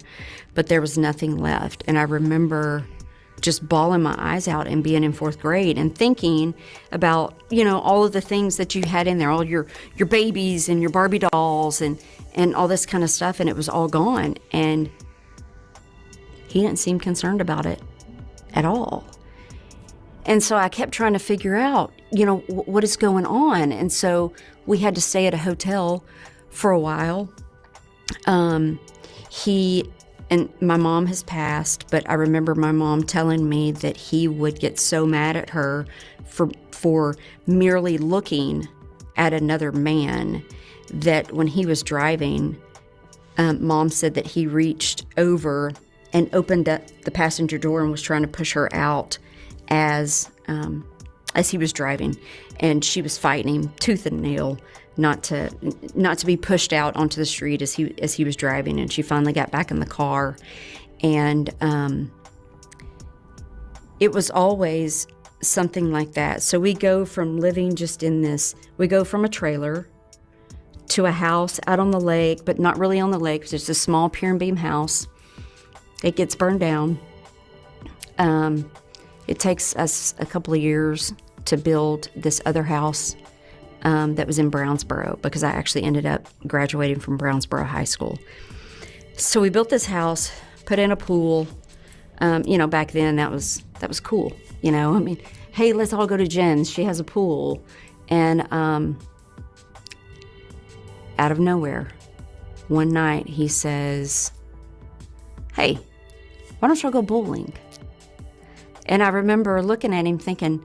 but there was nothing left. And I remember just bawling my eyes out and being in 4th grade and thinking about, all of the things that you had in there, all your babies and your Barbie dolls and all this kind of stuff, and it was all gone. And he didn't seem concerned about it at all. And so I kept trying to figure out, what is going on. And so we had to stay at a hotel for a while. He And my mom has passed, but I remember my mom telling me that he would get so mad at her for merely looking at another man that when he was driving, Mom said that he reached over and opened up the passenger door and was trying to push her out as he was driving, and she was fighting him tooth and nail not to be pushed out onto the street as he was driving. And she finally got back in the car, and it was always something like that. So we go from living just in this, we go from a trailer to a house out on the lake, but not really on the lake, because it's a small pier and beam house. It gets burned down. It takes us a couple of years to build this other house that was in Brownsboro, because I actually ended up graduating from Brownsboro High School. So we built this house, put in a pool. Back then that was cool. I mean, hey, let's all go to Jen's. She has a pool. And out of nowhere, one night he says, hey, why don't y'all go bowling? And I remember looking at him thinking,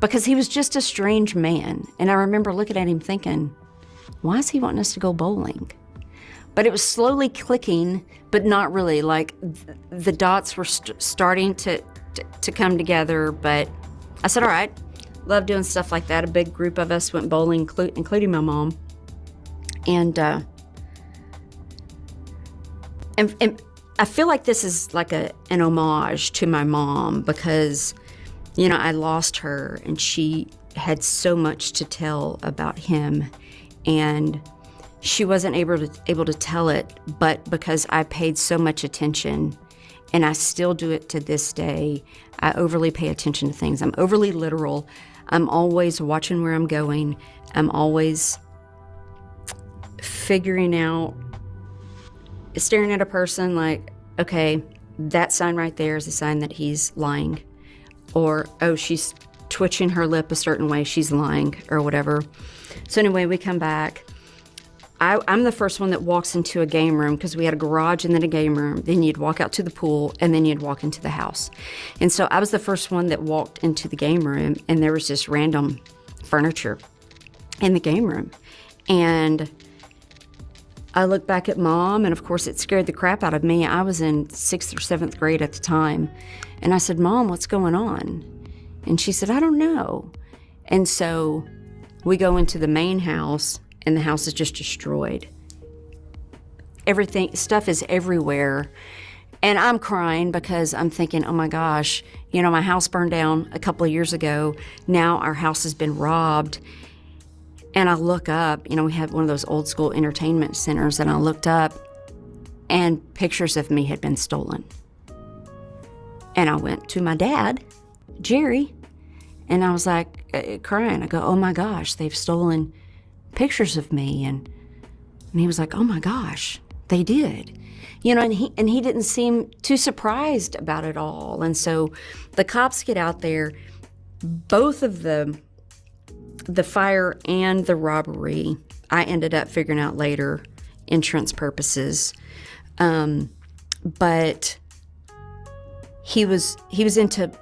because he was just a strange man. And I remember looking at him thinking, why is he wanting us to go bowling? But it was slowly clicking, but not really. Like the dots were starting to come together. But I said, all right, love doing stuff like that. A big group of us went bowling, including my mom. And I feel like this is like an homage to my mom, because I lost her, and she had so much to tell about him, and she wasn't able to tell it, but because I paid so much attention, and I still do it to this day. I overly pay attention to things. I'm overly literal. I'm always watching where I'm going. I'm always figuring out, staring at a person like, okay, that sign right there is a sign that he's lying. Or, oh, she's twitching her lip a certain way, she's lying, or whatever. So anyway, we come back. I'm the first one that walks into a game room, because we had a garage and then a game room. Then you'd walk out to the pool, and then you'd walk into the house. And so I was the first one that walked into the game room, and there was just random furniture in the game room. And I looked back at Mom, and of course it scared the crap out of me. I was in 6th or 7th grade at the time. And I said, Mom, what's going on? And she said, I don't know. And so we go into the main house, and the house is just destroyed. Stuff is everywhere. And I'm crying because I'm thinking, oh my gosh, my house burned down a couple of years ago. Now our house has been robbed. And I look up, we had one of those old school entertainment centers, and I looked up, and pictures of me had been stolen. And I went to my dad, Jerry, and I was like, crying. I go, oh my gosh, they've stolen pictures of me. And he was like, oh my gosh, they did. And he didn't seem too surprised about it all. And so the cops get out there, both of the fire and the robbery, I ended up figuring out later, insurance purposes. But he was into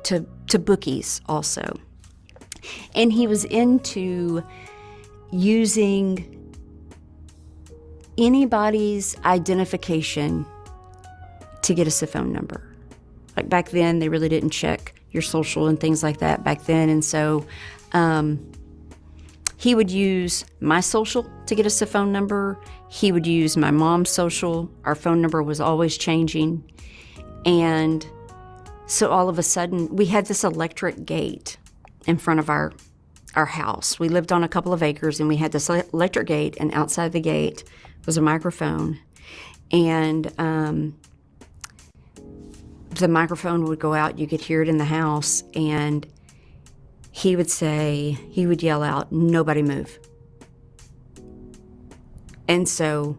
to bookies also, and he was into using anybody's identification to get us a phone number. Like back then, they really didn't check your social and things like that back then, and so he would use my social to get us a phone number. He would use my mom's social. Our phone number was always changing. And so all of a sudden, we had this electric gate in front of our house. We lived on a couple of acres, and we had this electric gate, and outside the gate was a microphone. And the microphone would go out. You could hear it in the house, and he would yell out, nobody move. And so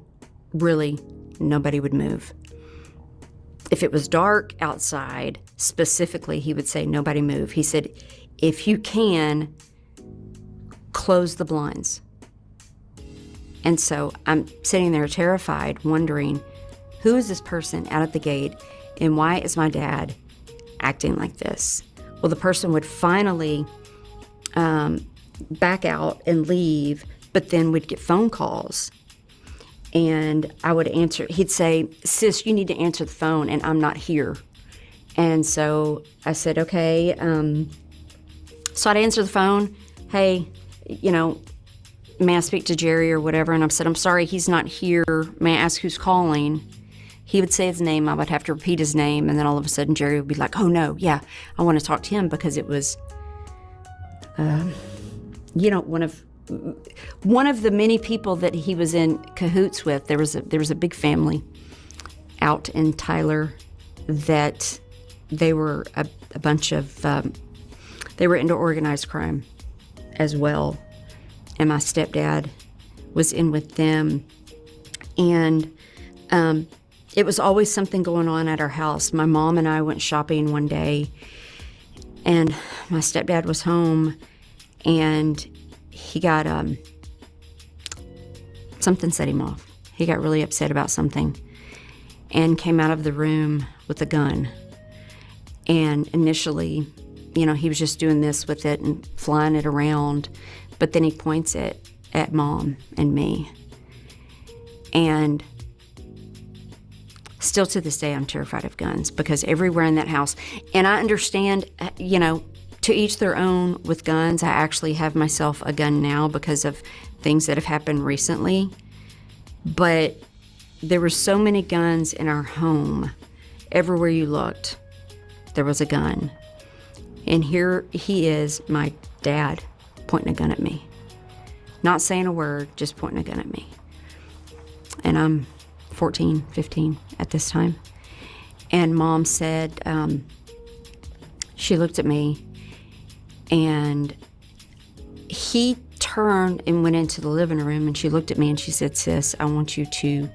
really nobody would move. If it was dark outside, specifically, he would say, nobody move. He said, if you can, close the blinds. And so I'm sitting there terrified, wondering, who is this person out at the gate, and why is my dad acting like this? Well, the person would finally back out and leave, but then we'd get phone calls. And I would answer. He'd say, "Sis, you need to answer the phone, and I'm not here." And so I said, "Okay." So I'd answer the phone. "Hey, may I speak to Jerry or whatever?" And I said, "I'm sorry, he's not here. May I ask who's calling?" He would say his name. I would have to repeat his name. And then all of a sudden, Jerry would be like, "Oh, no, yeah, I want to talk to him," because it was, one of the many people that he was in cahoots with. There was a big family out in Tyler that they were a bunch of, they were into organized crime as well. And my stepdad was in with them. And it was always something going on at our house. My mom and I went shopping one day, and my stepdad was home, and he got, something set him off. He got really upset about something and came out of the room with a gun. And initially, he was just doing this with it and flying it around, but then he points it at Mom and me. And still to this day, I'm terrified of guns, because everywhere in that house, and I understand, to each their own with guns. I actually have myself a gun now because of things that have happened recently. But there were so many guns in our home. Everywhere you looked, there was a gun. And here he is, my dad, pointing a gun at me. Not saying a word, just pointing a gun at me. And I'm 14, 15 at this time. And Mom said, she looked at me, and he turned and went into the living room, and she looked at me and she said, "Sis, I want you to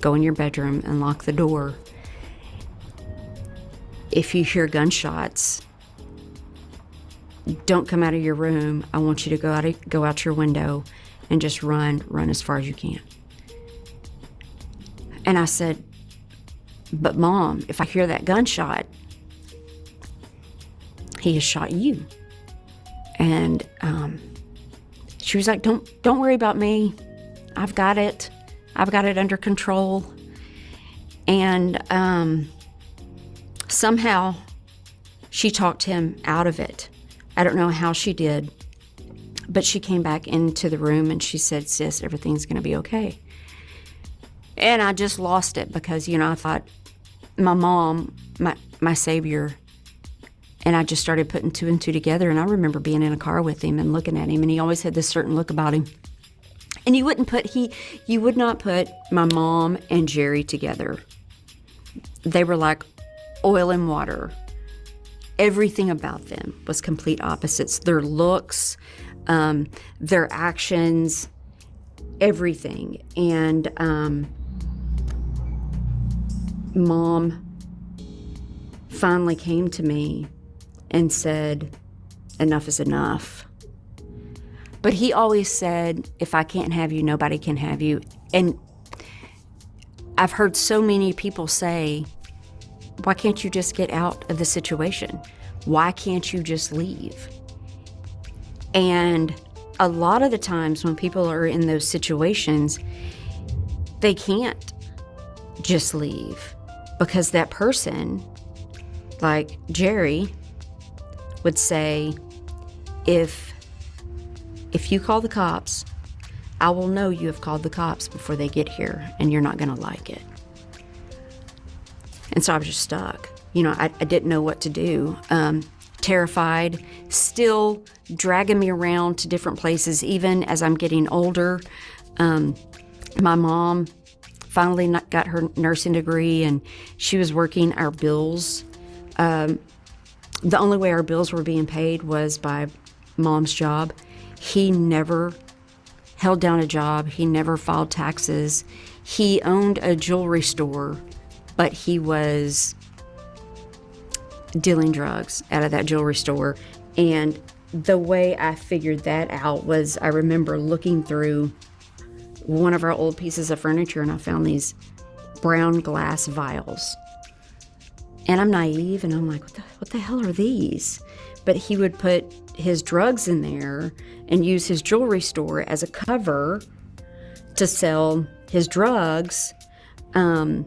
go in your bedroom and lock the door. If you hear gunshots, don't come out of your room. I want you to go out your window and just run as far as you can." And I said, "But Mom, if I hear that gunshot, he has shot you." And she was like, don't worry about me. I've got it under control." And somehow she talked him out of it. I don't know how she did, but she came back into the room and she said, "Sis, everything's going to be okay." And I just lost it because, I thought my mom, my savior, and I just started putting two and two together. And I remember being in a car with him and looking at him, and he always had this certain look about him. And you would not put my mom and Jerry together. They were like oil and water. Everything about them was complete opposites. Their looks, their actions, everything. And Mom finally came to me and said, "Enough is enough." But he always said, "If I can't have you, nobody can have you." And I've heard so many people say, "Why can't you just get out of the situation? Why can't you just leave?" And a lot of the times when people are in those situations, they can't just leave, because that person, like Jerry, would say, if you call the cops, I will know you have called the cops before they get here, and you're not going to like it. And so I was just stuck. I didn't know what to do. Terrified, still dragging me around to different places, even as I'm getting older. My mom finally got her nursing degree, and she was working our bills. The only way our bills were being paid was by Mom's job. He never held down a job. He never filed taxes. He owned a jewelry store, but he was dealing drugs out of that jewelry store. And the way I figured that out was, I remember looking through one of our old pieces of furniture, and I found these brown glass vials. And I'm naive, and I'm like, what the hell are these? But he would put his drugs in there and use his jewelry store as a cover to sell his drugs. But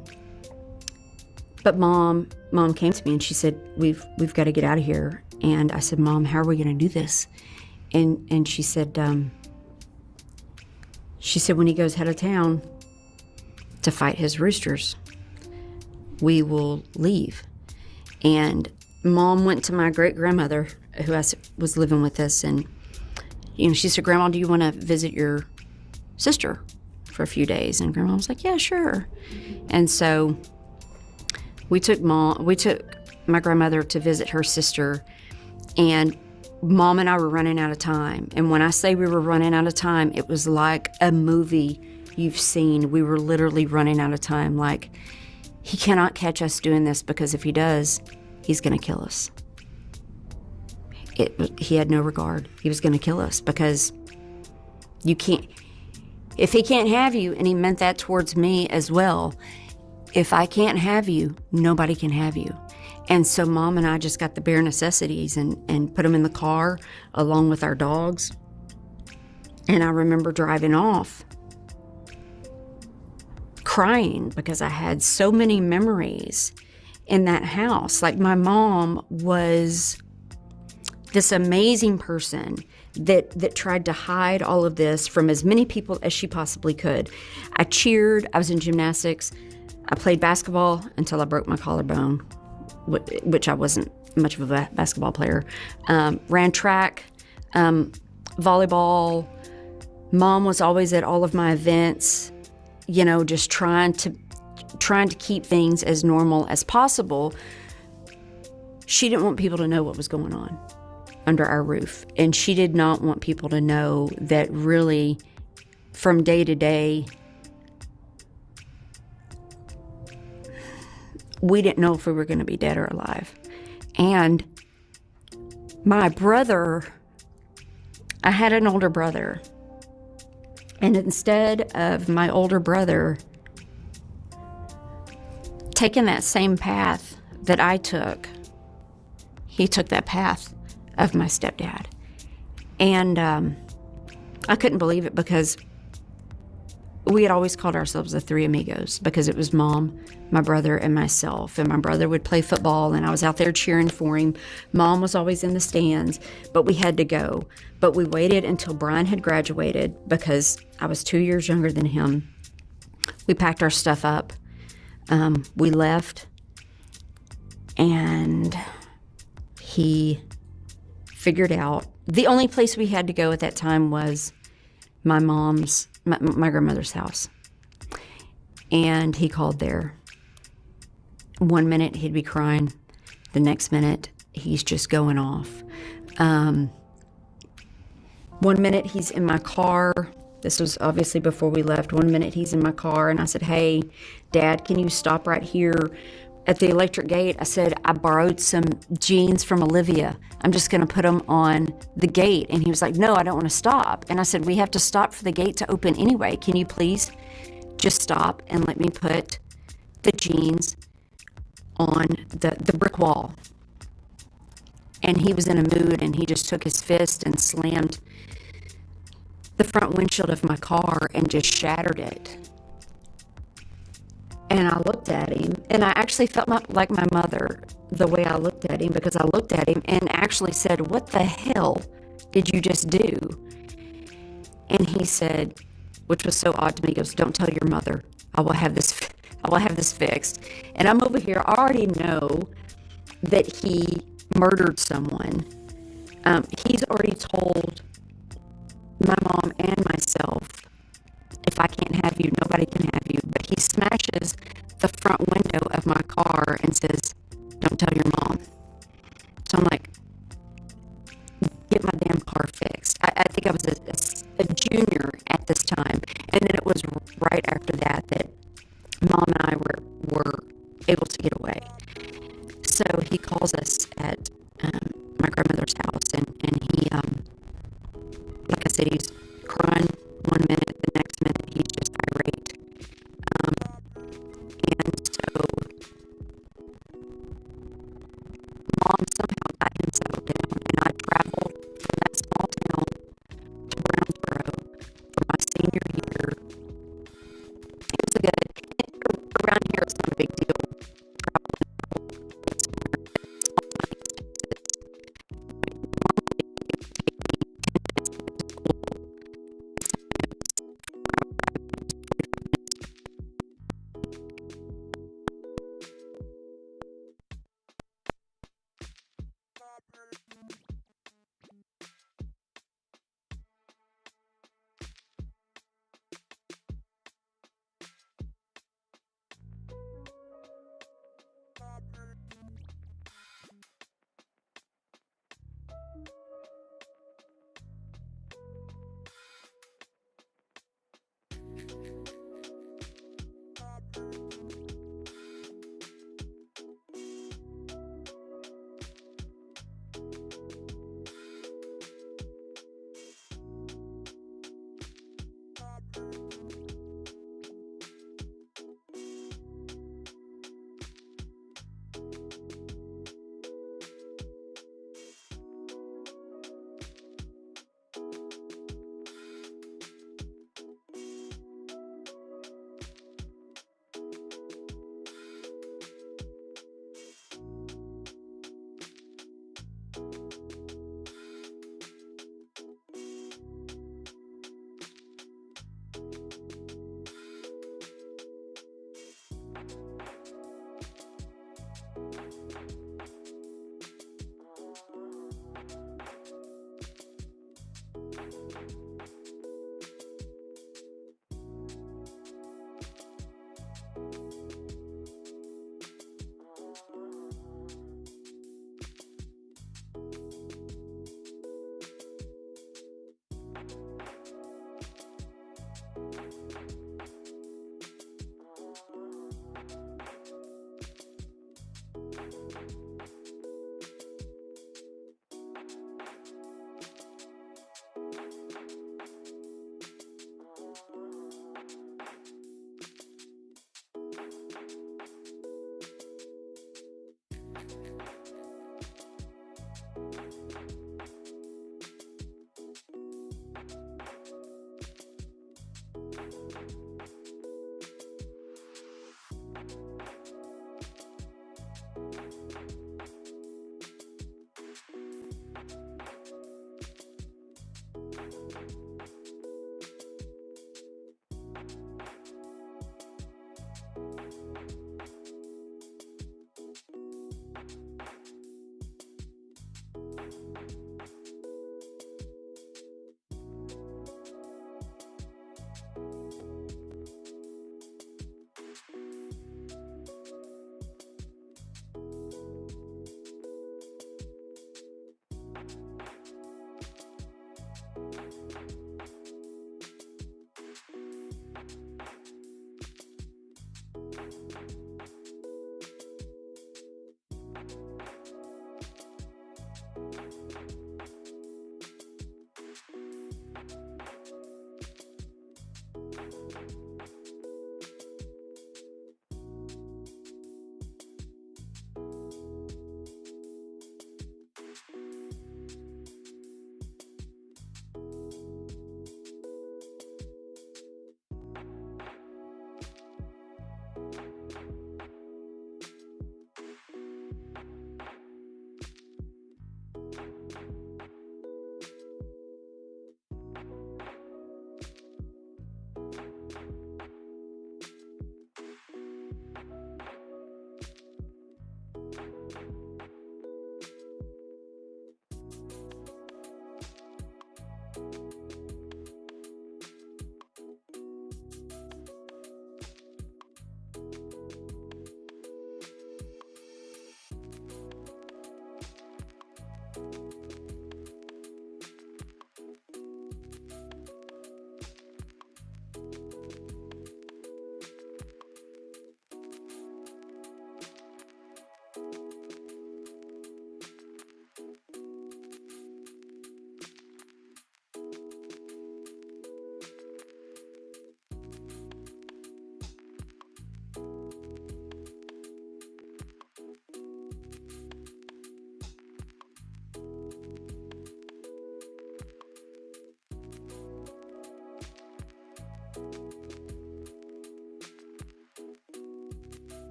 mom came to me and she said, we've got to get out of here. And I said, Mom, how are we going to do this? And she said, when he goes out of town to fight his roosters, we will leave. And Mom went to my great-grandmother, who was living with us, and she said, Grandma, do you want to visit your sister for a few days? And Grandma was like, yeah, sure. And so we took my grandmother to visit her sister, and Mom and I were running out of time. And when I say we were running out of time, it was like a movie you've seen. We were literally running out of time. Like, he cannot catch us doing this, because if he does, he's going to kill us. He had no regard. He was going to kill us, because you can't, if he can't have you, and he meant that towards me as well, if I can't have you, nobody can have you. And so Mom and I just got the bare necessities and put them in the car along with our dogs. And I remember driving off crying, because I had so many memories in that house. Like, my mom was this amazing person that tried to hide all of this from as many people as she possibly could. I cheered, I was in gymnastics, I played basketball until I broke my collarbone, which I wasn't much of a basketball player. Ran track, volleyball. Mom was always at all of my events, just trying to keep things as normal as possible. She didn't want people to know what was going on under our roof. And she did not want people to know that really, from day to day, we didn't know if we were going to be dead or alive. And my brother, I had an older brother. And instead of my older brother taking that same path that I took, he took that path of my stepdad. And I couldn't believe it, because we had always called ourselves the Three Amigos, because it was Mom, my brother, and myself. And my brother would play football, and I was out there cheering for him. Mom was always in the stands, but we had to go. But we waited until Brian had graduated, because I was 2 years younger than him. We packed our stuff up. We left, and he figured out the only place we had to go at that time was my grandmother's house. And he called there. 1 minute he'd be crying, the next minute he's just going off. 1 minute he's in my car. This was obviously before we left. 1 minute he's in my car, and I said, hey, Dad, can you stop right here at the electric gate? I said, I borrowed some jeans from Olivia. I'm just going to put them on the gate. And he was like, no, I don't want to stop. And I said, we have to stop for the gate to open anyway. Can you please just stop and let me put the jeans on the brick wall? And he was in a mood, and he just took his fist and slammed the front windshield of my car and just shattered it. And I looked at him, and I actually felt like my mother the way I looked at him, because I looked at him and actually said, what the hell did you just do? And he said, which was so odd to me, he goes, don't tell your mother. I will have this fixed. And I'm over here, I already know that he murdered someone. He's already told my mom and myself, if I can't have you, nobody can have you. But he smashes the front window of my car and says, don't tell your mom. So I'm like, get my damn car fixed. I think I was a junior at this time. And then it was right after that Mom and I were able to get away. So he calls us at my grandmother's house, and he, like I said, he's crying 1 minute, the next minute he's just irate.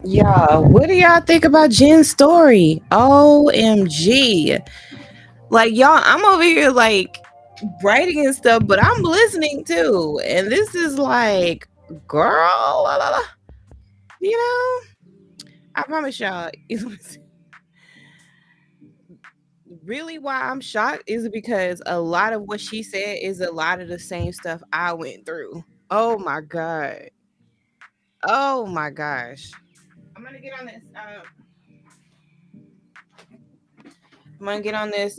Y'all, what do y'all think about Jen's story? OMG. Like, y'all, I'm over here like writing and stuff, but I'm listening too. And this is like, girl, la, la, la. You know, I promise y'all, really why I'm shocked is because a lot of what she said is a lot of the same stuff I went through. Oh my God. Oh my gosh. I'm gonna get on this. I'm gonna get on this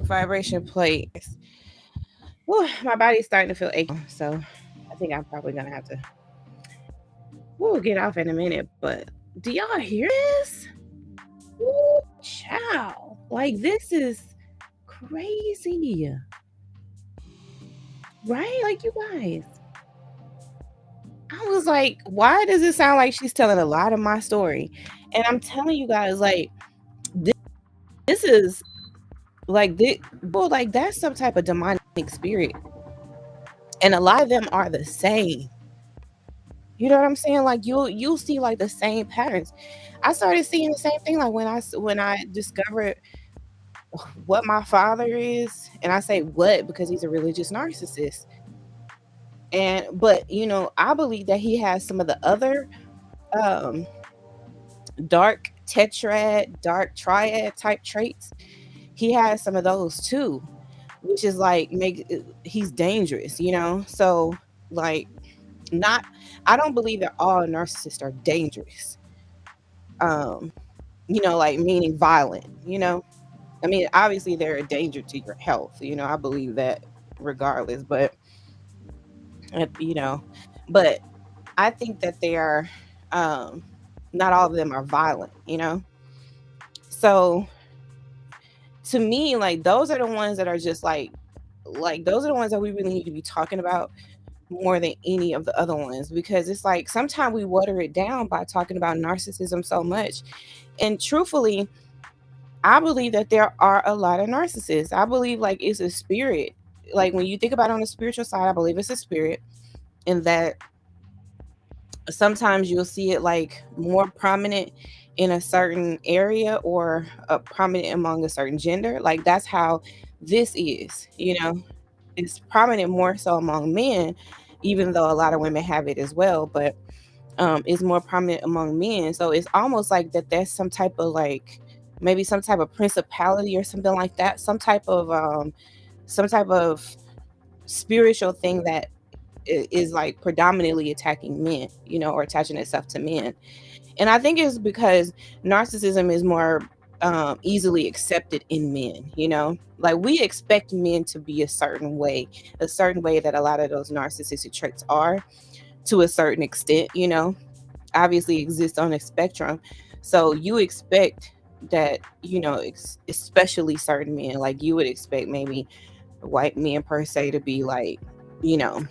vibration plate. Whew, my body's starting to feel achy, so I think I'm probably gonna have to get off in a minute. But do y'all hear this? Ooh, child, like this is crazy, right? Like you guys, I was like, why does it sound like she's telling a lot of my story? And I'm telling you guys, like this is like this, well, like that's some type of demonic spirit, and a lot of them are the same. You know what I'm saying? Like you'll see like the same patterns. I started seeing the same thing like when I discovered what my father is, and I say what because he's a religious narcissist. And but you know, I believe that he has some of the other um dark tetrad, dark triad type traits. He has some of those too, which is like he's dangerous, you know? So like not I don't believe that all narcissists are dangerous. Um, you know, like meaning violent, you know. I mean, obviously they're a danger to your health, you know, I believe that regardless, but you know, but I think that they are not all of them are violent, you know. So to me, like those are the ones that are just like those are the ones that we really need to be talking about more than any of the other ones, because it's like sometimes we water it down by talking about narcissism so much. And truthfully, I believe that there are a lot of narcissists. I believe like it's a spirit. Like when you think about it on the spiritual side, I believe it's a spirit, and that sometimes you'll see it like more prominent in a certain area or prominent among a certain gender. Like that's how this is, you know. It's prominent more so among men, even though a lot of women have it as well, but it's more prominent among men. So it's almost like that there's some type of like maybe some type of principality or something like that, some type of spiritual thing that is like predominantly attacking men, you know, or attaching itself to men. And I think it's because narcissism is more easily accepted in men, you know, like we expect men to be a certain way that a lot of those narcissistic traits are to a certain extent, you know, obviously exist on a spectrum. So you expect that, you know, especially certain men, like you would expect maybe white men per se to be like, you know,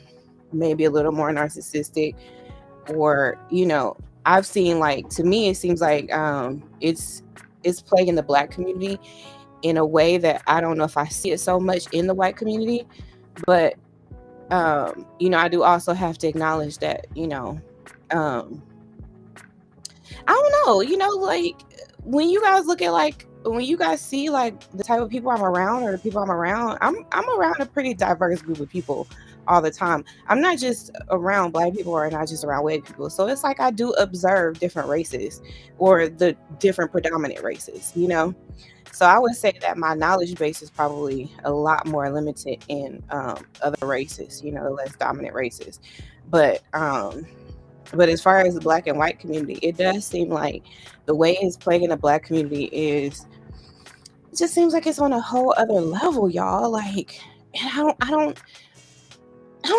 maybe a little more narcissistic, or you know, I've seen like, to me it seems like it's plaguing the black community in a way that I don't know if I see it so much in the white community. But you know, I do also have to acknowledge that, you know, I don't know, you know, like when you guys look at like when you guys see like the type of people I'm around or the people I'm around, I'm around a pretty diverse group of people all the time. I'm not just around black people or not just around white people. So it's like I do observe different races or the different predominant races, you know. So I would say that my knowledge base is probably a lot more limited in other races, you know, the less dominant races. But as far as the black and white community, it does seem like the way it's plaguing the black community is, it just seems like it's on a whole other level, y'all. Like, and I don't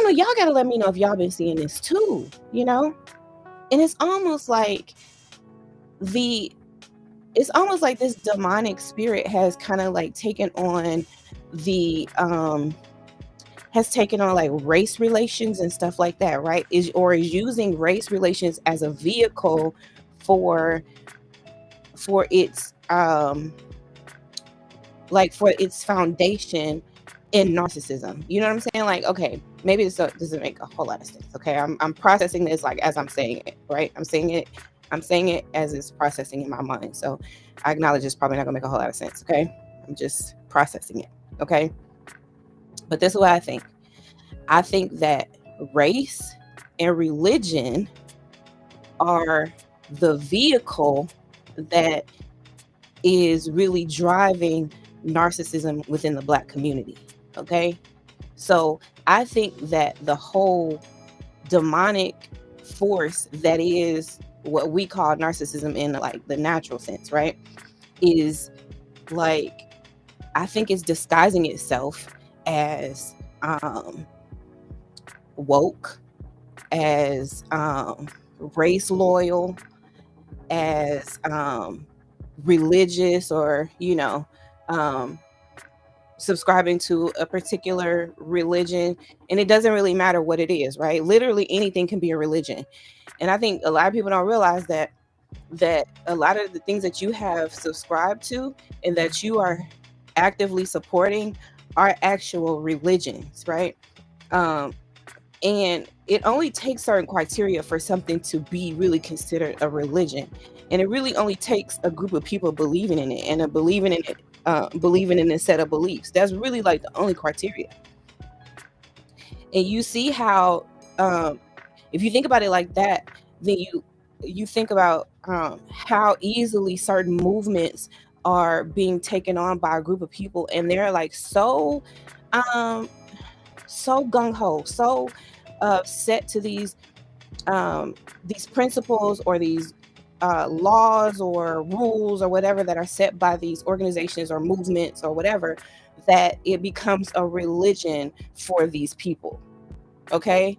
know. Y'all gotta let me know if y'all been seeing this too, you know? And it's almost like this demonic spirit has kind of like taken on like race relations and stuff like that, right? Is using race relations as a vehicle for its like for its foundation in narcissism. You know what I'm saying? Like, okay, maybe this doesn't make a whole lot of sense. Okay, I'm processing this like as I'm saying it, right? I'm saying it as it's processing in my mind. So I acknowledge it's probably not gonna make a whole lot of sense. Okay, I'm just processing it. Okay, but this is what I think. I think that race and religion are the vehicle that is really driving narcissism within the Black community. Okay, so I think that the whole demonic force that is what we call narcissism in like the natural sense, right, is like, I think it's disguising itself as woke, as race loyal, as religious, or subscribing to a particular religion. And it doesn't really matter what it is, right? Literally anything can be a religion. And I think a lot of people don't realize that a lot of the things that you have subscribed to and that you are actively supporting are actual religions, right? And it only takes certain criteria for something to be really considered a religion. And it really only takes a group of people believing in it and believing in a set of beliefs. That's really like the only criteria. And you see how, if you think about it like that, then you think about how easily certain movements are being taken on by a group of people, and they're like so gung-ho, so set to these principles or these laws or rules or whatever that are set by these organizations or movements or whatever, that it becomes a religion for these people. Okay.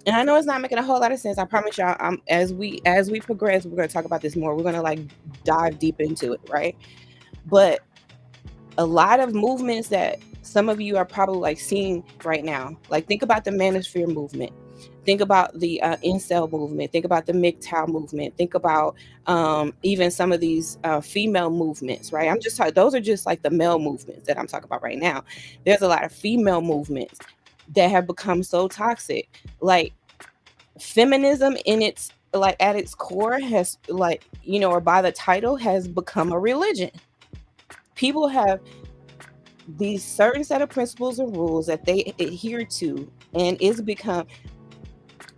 And I know it's not making a whole lot of sense. I promise y'all, as we progress, we're going to talk about this more. We're going to like dive deep into it, right? But a lot of movements that some of you are probably like seeing right now, like think about the Manosphere movement, think about the incel movement, think about the MGTOW movement, think about even some of these female movements, right? I'm just talking, those are just like the male movements that I'm talking about right now. There's a lot of female movements that have become so toxic. Like feminism in its like at its core has like, or by the title, has become a religion. People have these certain set of principles and rules that they adhere to, and it's become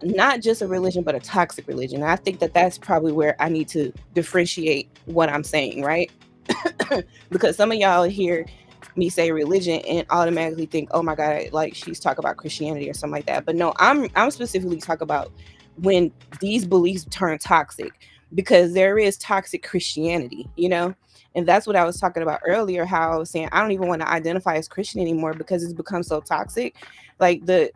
not just a religion but a toxic religion. And I think that that's probably where I need to differentiate what I'm saying, right? Because some of y'all hear me say religion and automatically think, oh my God, like she's talking about Christianity or something like that. But no, I'm specifically talking about when these beliefs turn toxic, because there is toxic Christianity, and that's what I was talking about earlier, how I was saying I don't even want to identify as Christian anymore because it's become so toxic. Like the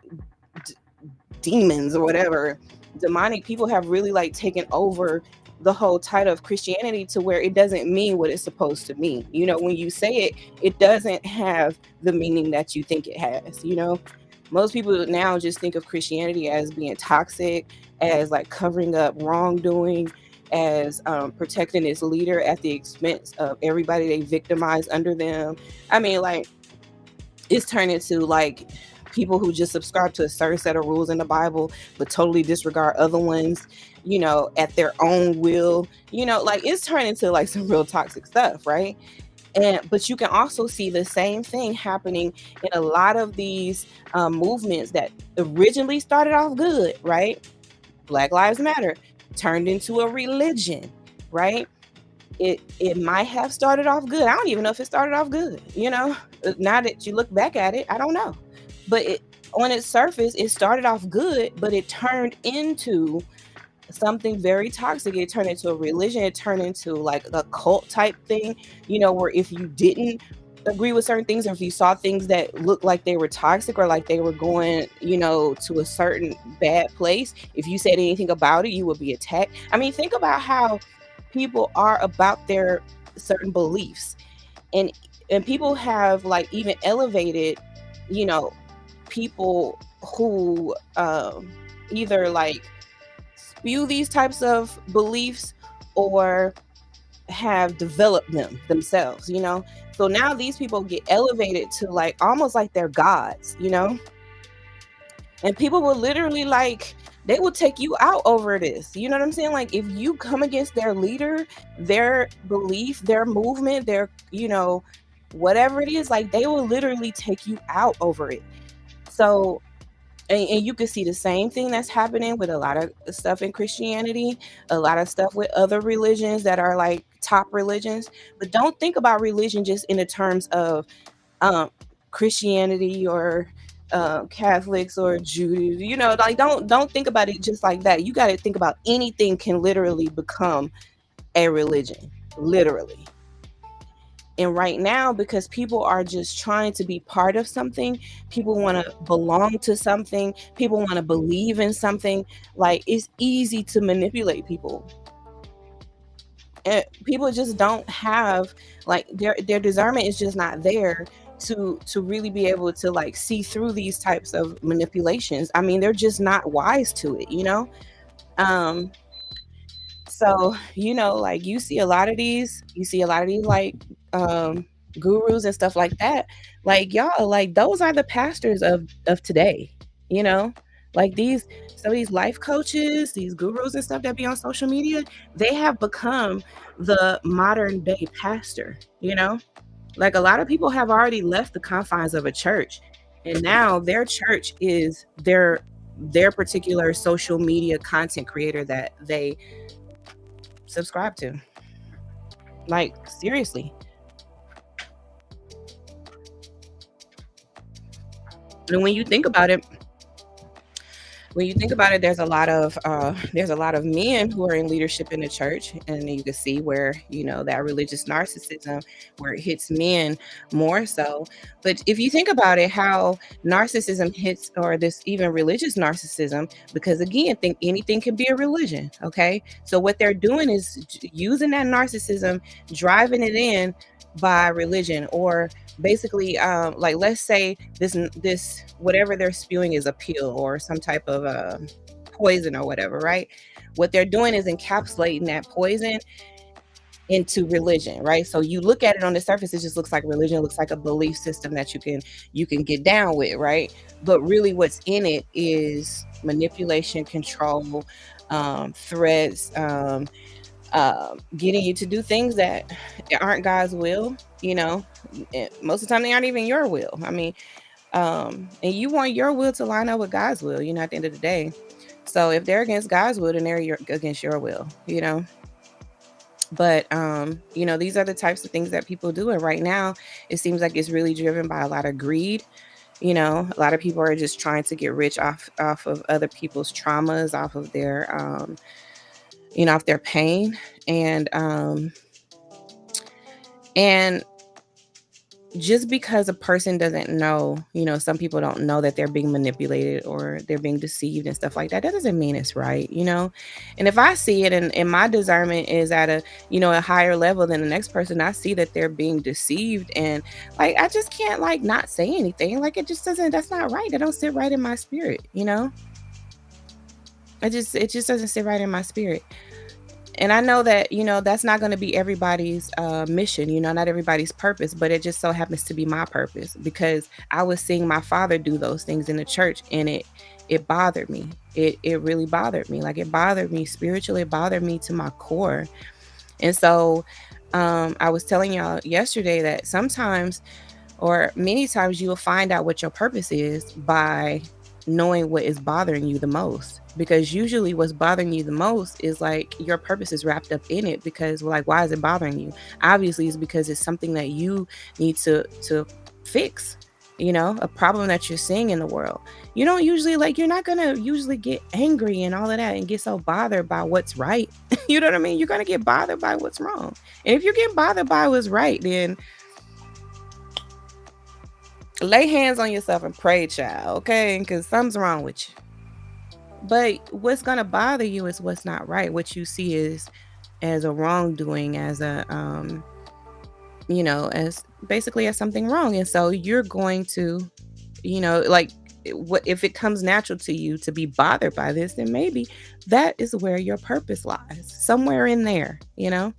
demons or whatever, demonic people have really like taken over the whole title of Christianity to where it doesn't mean what it's supposed to mean. When you say it, it doesn't have the meaning that you think it has. Most people now just think of Christianity as being toxic, as like covering up wrongdoing, as protecting its leader at the expense of everybody they victimize under them. I mean, like, it's turned into like people who just subscribe to a certain set of rules in the Bible but totally disregard other ones, at their own will. Like, it's turned into like some real toxic stuff, right? But you can also see the same thing happening in a lot of these movements that originally started off good, right? Black Lives Matter turned into a religion, right? It might have started off good. I don't even know if it started off good, now that you look back at it, I don't know. But on its surface, it started off good, but it turned into something very toxic. It turned into a religion. It turned into like a cult type thing, where if you didn't agree with certain things, or if you saw things that looked like they were toxic or like they were going, to a certain bad place, if you said anything about it, you would be attacked. I mean, think about how people are about their certain beliefs, and people have like even elevated, people who either like spew these types of beliefs or have developed themselves, you know. So now these people get elevated to like almost like they're gods, you know. And people will literally like they will take you out over this. You know what I'm saying? Like if you come against their leader, their belief, their movement, their, you know, whatever it is, like they will literally take you out over it. So and you can see the same thing that's happening with a lot of stuff in Christianity, a lot of stuff with other religions that are like top religions. But don't think about religion just in the terms of um, Christianity or Catholics or Jews. You know, like don't think about it just like that. You got to think about anything can literally become a religion, literally. And right now, because people are just trying to be part of something, people want to belong to something, people want to believe in something, like it's easy to manipulate people. And people just don't have like their discernment is just not there to really be able to like see through these types of manipulations. I mean, they're just not wise to it, you know? Um So, you know, like you see a lot of these like um gurus and stuff like that. Like y'all, like those are the pastors of today, you know? Like these some of these life coaches, these gurus and stuff that be on social media, they have become the modern day pastor, you know? Like a lot of people have already left the confines of a church and now their church is their particular social media content creator that they subscribe to. Like seriously. And when you think about it, there's a lot of men who are in leadership in the church, and you can see where you know that religious narcissism where it hits men more so. But if you think about it, how narcissism hits, or this even religious narcissism, because again, think anything can be a religion. Okay, so what they're doing is using that narcissism, driving it in by religion, or basically like let's say this whatever they're spewing is a pill or some type of poison or whatever, right? What they're doing is encapsulating that poison into religion, right? So you look at it on the surface, it just looks like religion, it looks like a belief system that you can get down with, right? But really what's in it is manipulation, control, threats, getting you to do things that aren't God's will, you know. Most of the time they aren't even your will. I mean, and you want your will to line up with God's will, you know, at the end of the day. So if they're against God's will, then against your will, you know. But you know, these are the types of things that people do. And right now, it seems like it's really driven by a lot of greed. You know, a lot of people are just trying to get rich off of other people's traumas, off of their you know, off their pain. And just because a person doesn't know, you know, some people don't know that they're being manipulated or they're being deceived and stuff like that, that doesn't mean it's right, you know. And if I see it and my discernment is at a, you know, a higher level than the next person, I see that they're being deceived, and like I just can't like not say anything. Like it just doesn't, that's not right. That don't sit right in my spirit, you know. It just doesn't sit right in my spirit. And I know that, you know, that's not going to be everybody's mission, you know, not everybody's purpose, but it just so happens to be my purpose, because I was seeing my father do those things in the church, and it bothered me. It really bothered me. Like it bothered me spiritually, it bothered me to my core. And so I was telling y'all yesterday that sometimes, or many times, you will find out what your purpose is by knowing what is bothering you the most, because usually what's bothering you the most is like your purpose is wrapped up in it. Because like, why is it bothering you? Obviously it's because it's something that you need to fix, you know, a problem that you're seeing in the world. You don't usually, like, you're not gonna usually get angry and all of that and get so bothered by what's right. You know what I mean? You're gonna get bothered by what's wrong. And if you're getting bothered by what's right, then lay hands on yourself and pray, child, okay? Because something's wrong with you. But what's gonna bother you is what's not right. What you see is as a wrongdoing, as a you know, as basically as something wrong. And so you're going to, you know, like what if it comes natural to you to be bothered by this, then maybe that is where your purpose lies, somewhere in there, you know.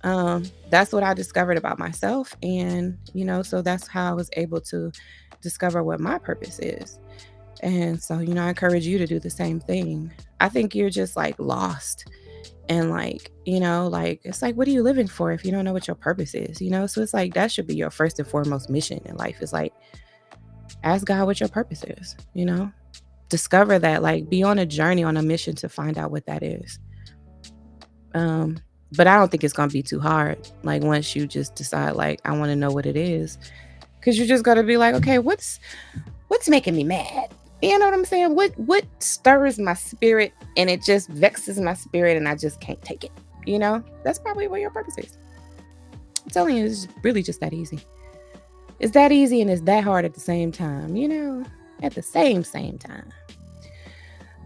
That's what I discovered about myself. And, so that's how I was able to discover what my purpose is. And so, I encourage you to do the same thing. I think you're just like lost. And like, it's like, what are you living for if you don't know what your purpose is? So it's like, that should be your first and foremost mission in life. It's like, ask God what your purpose is, discover that, like, be on a journey, on a mission to find out what that is. But I don't think it's going to be too hard. Like, once you just decide, like, I want to know what it is, because you're just going to be like, okay, what's making me mad? You know what I'm saying? What stirs my spirit and it just vexes my spirit and I just can't take it? That's probably what your purpose is. I'm telling you, it's really just that easy. It's that easy and it's that hard at the same time, at the same time.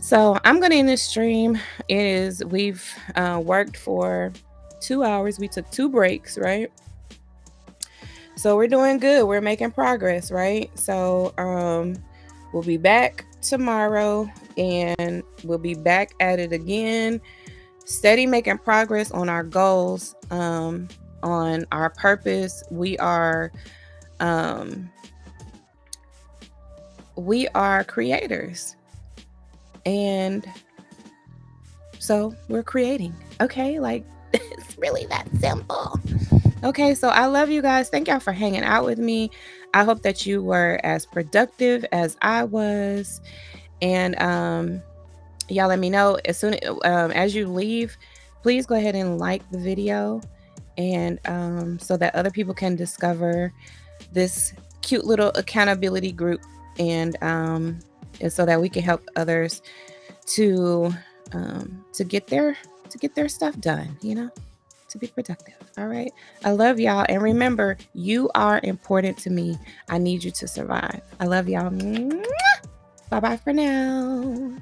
So I'm going to end this stream. We've worked for 2 hours. We took 2 breaks, right? So we're doing good. We're making progress, right? So we'll be back tomorrow and we'll be back at it again. Steady making progress on our goals, on our purpose. We are creators. And so we're creating. Okay, like it's really that simple. Okay, so I love you guys. Thank y'all for hanging out with me. I hope that you were as productive as I was. And y'all let me know as soon as you leave. Please go ahead and like the video, and so that other people can discover this cute little accountability group, and so that we can help others to get their stuff done, to be productive. All right. I love y'all. And remember, you are important to me. I need you to survive. I love y'all. Bye-bye for now.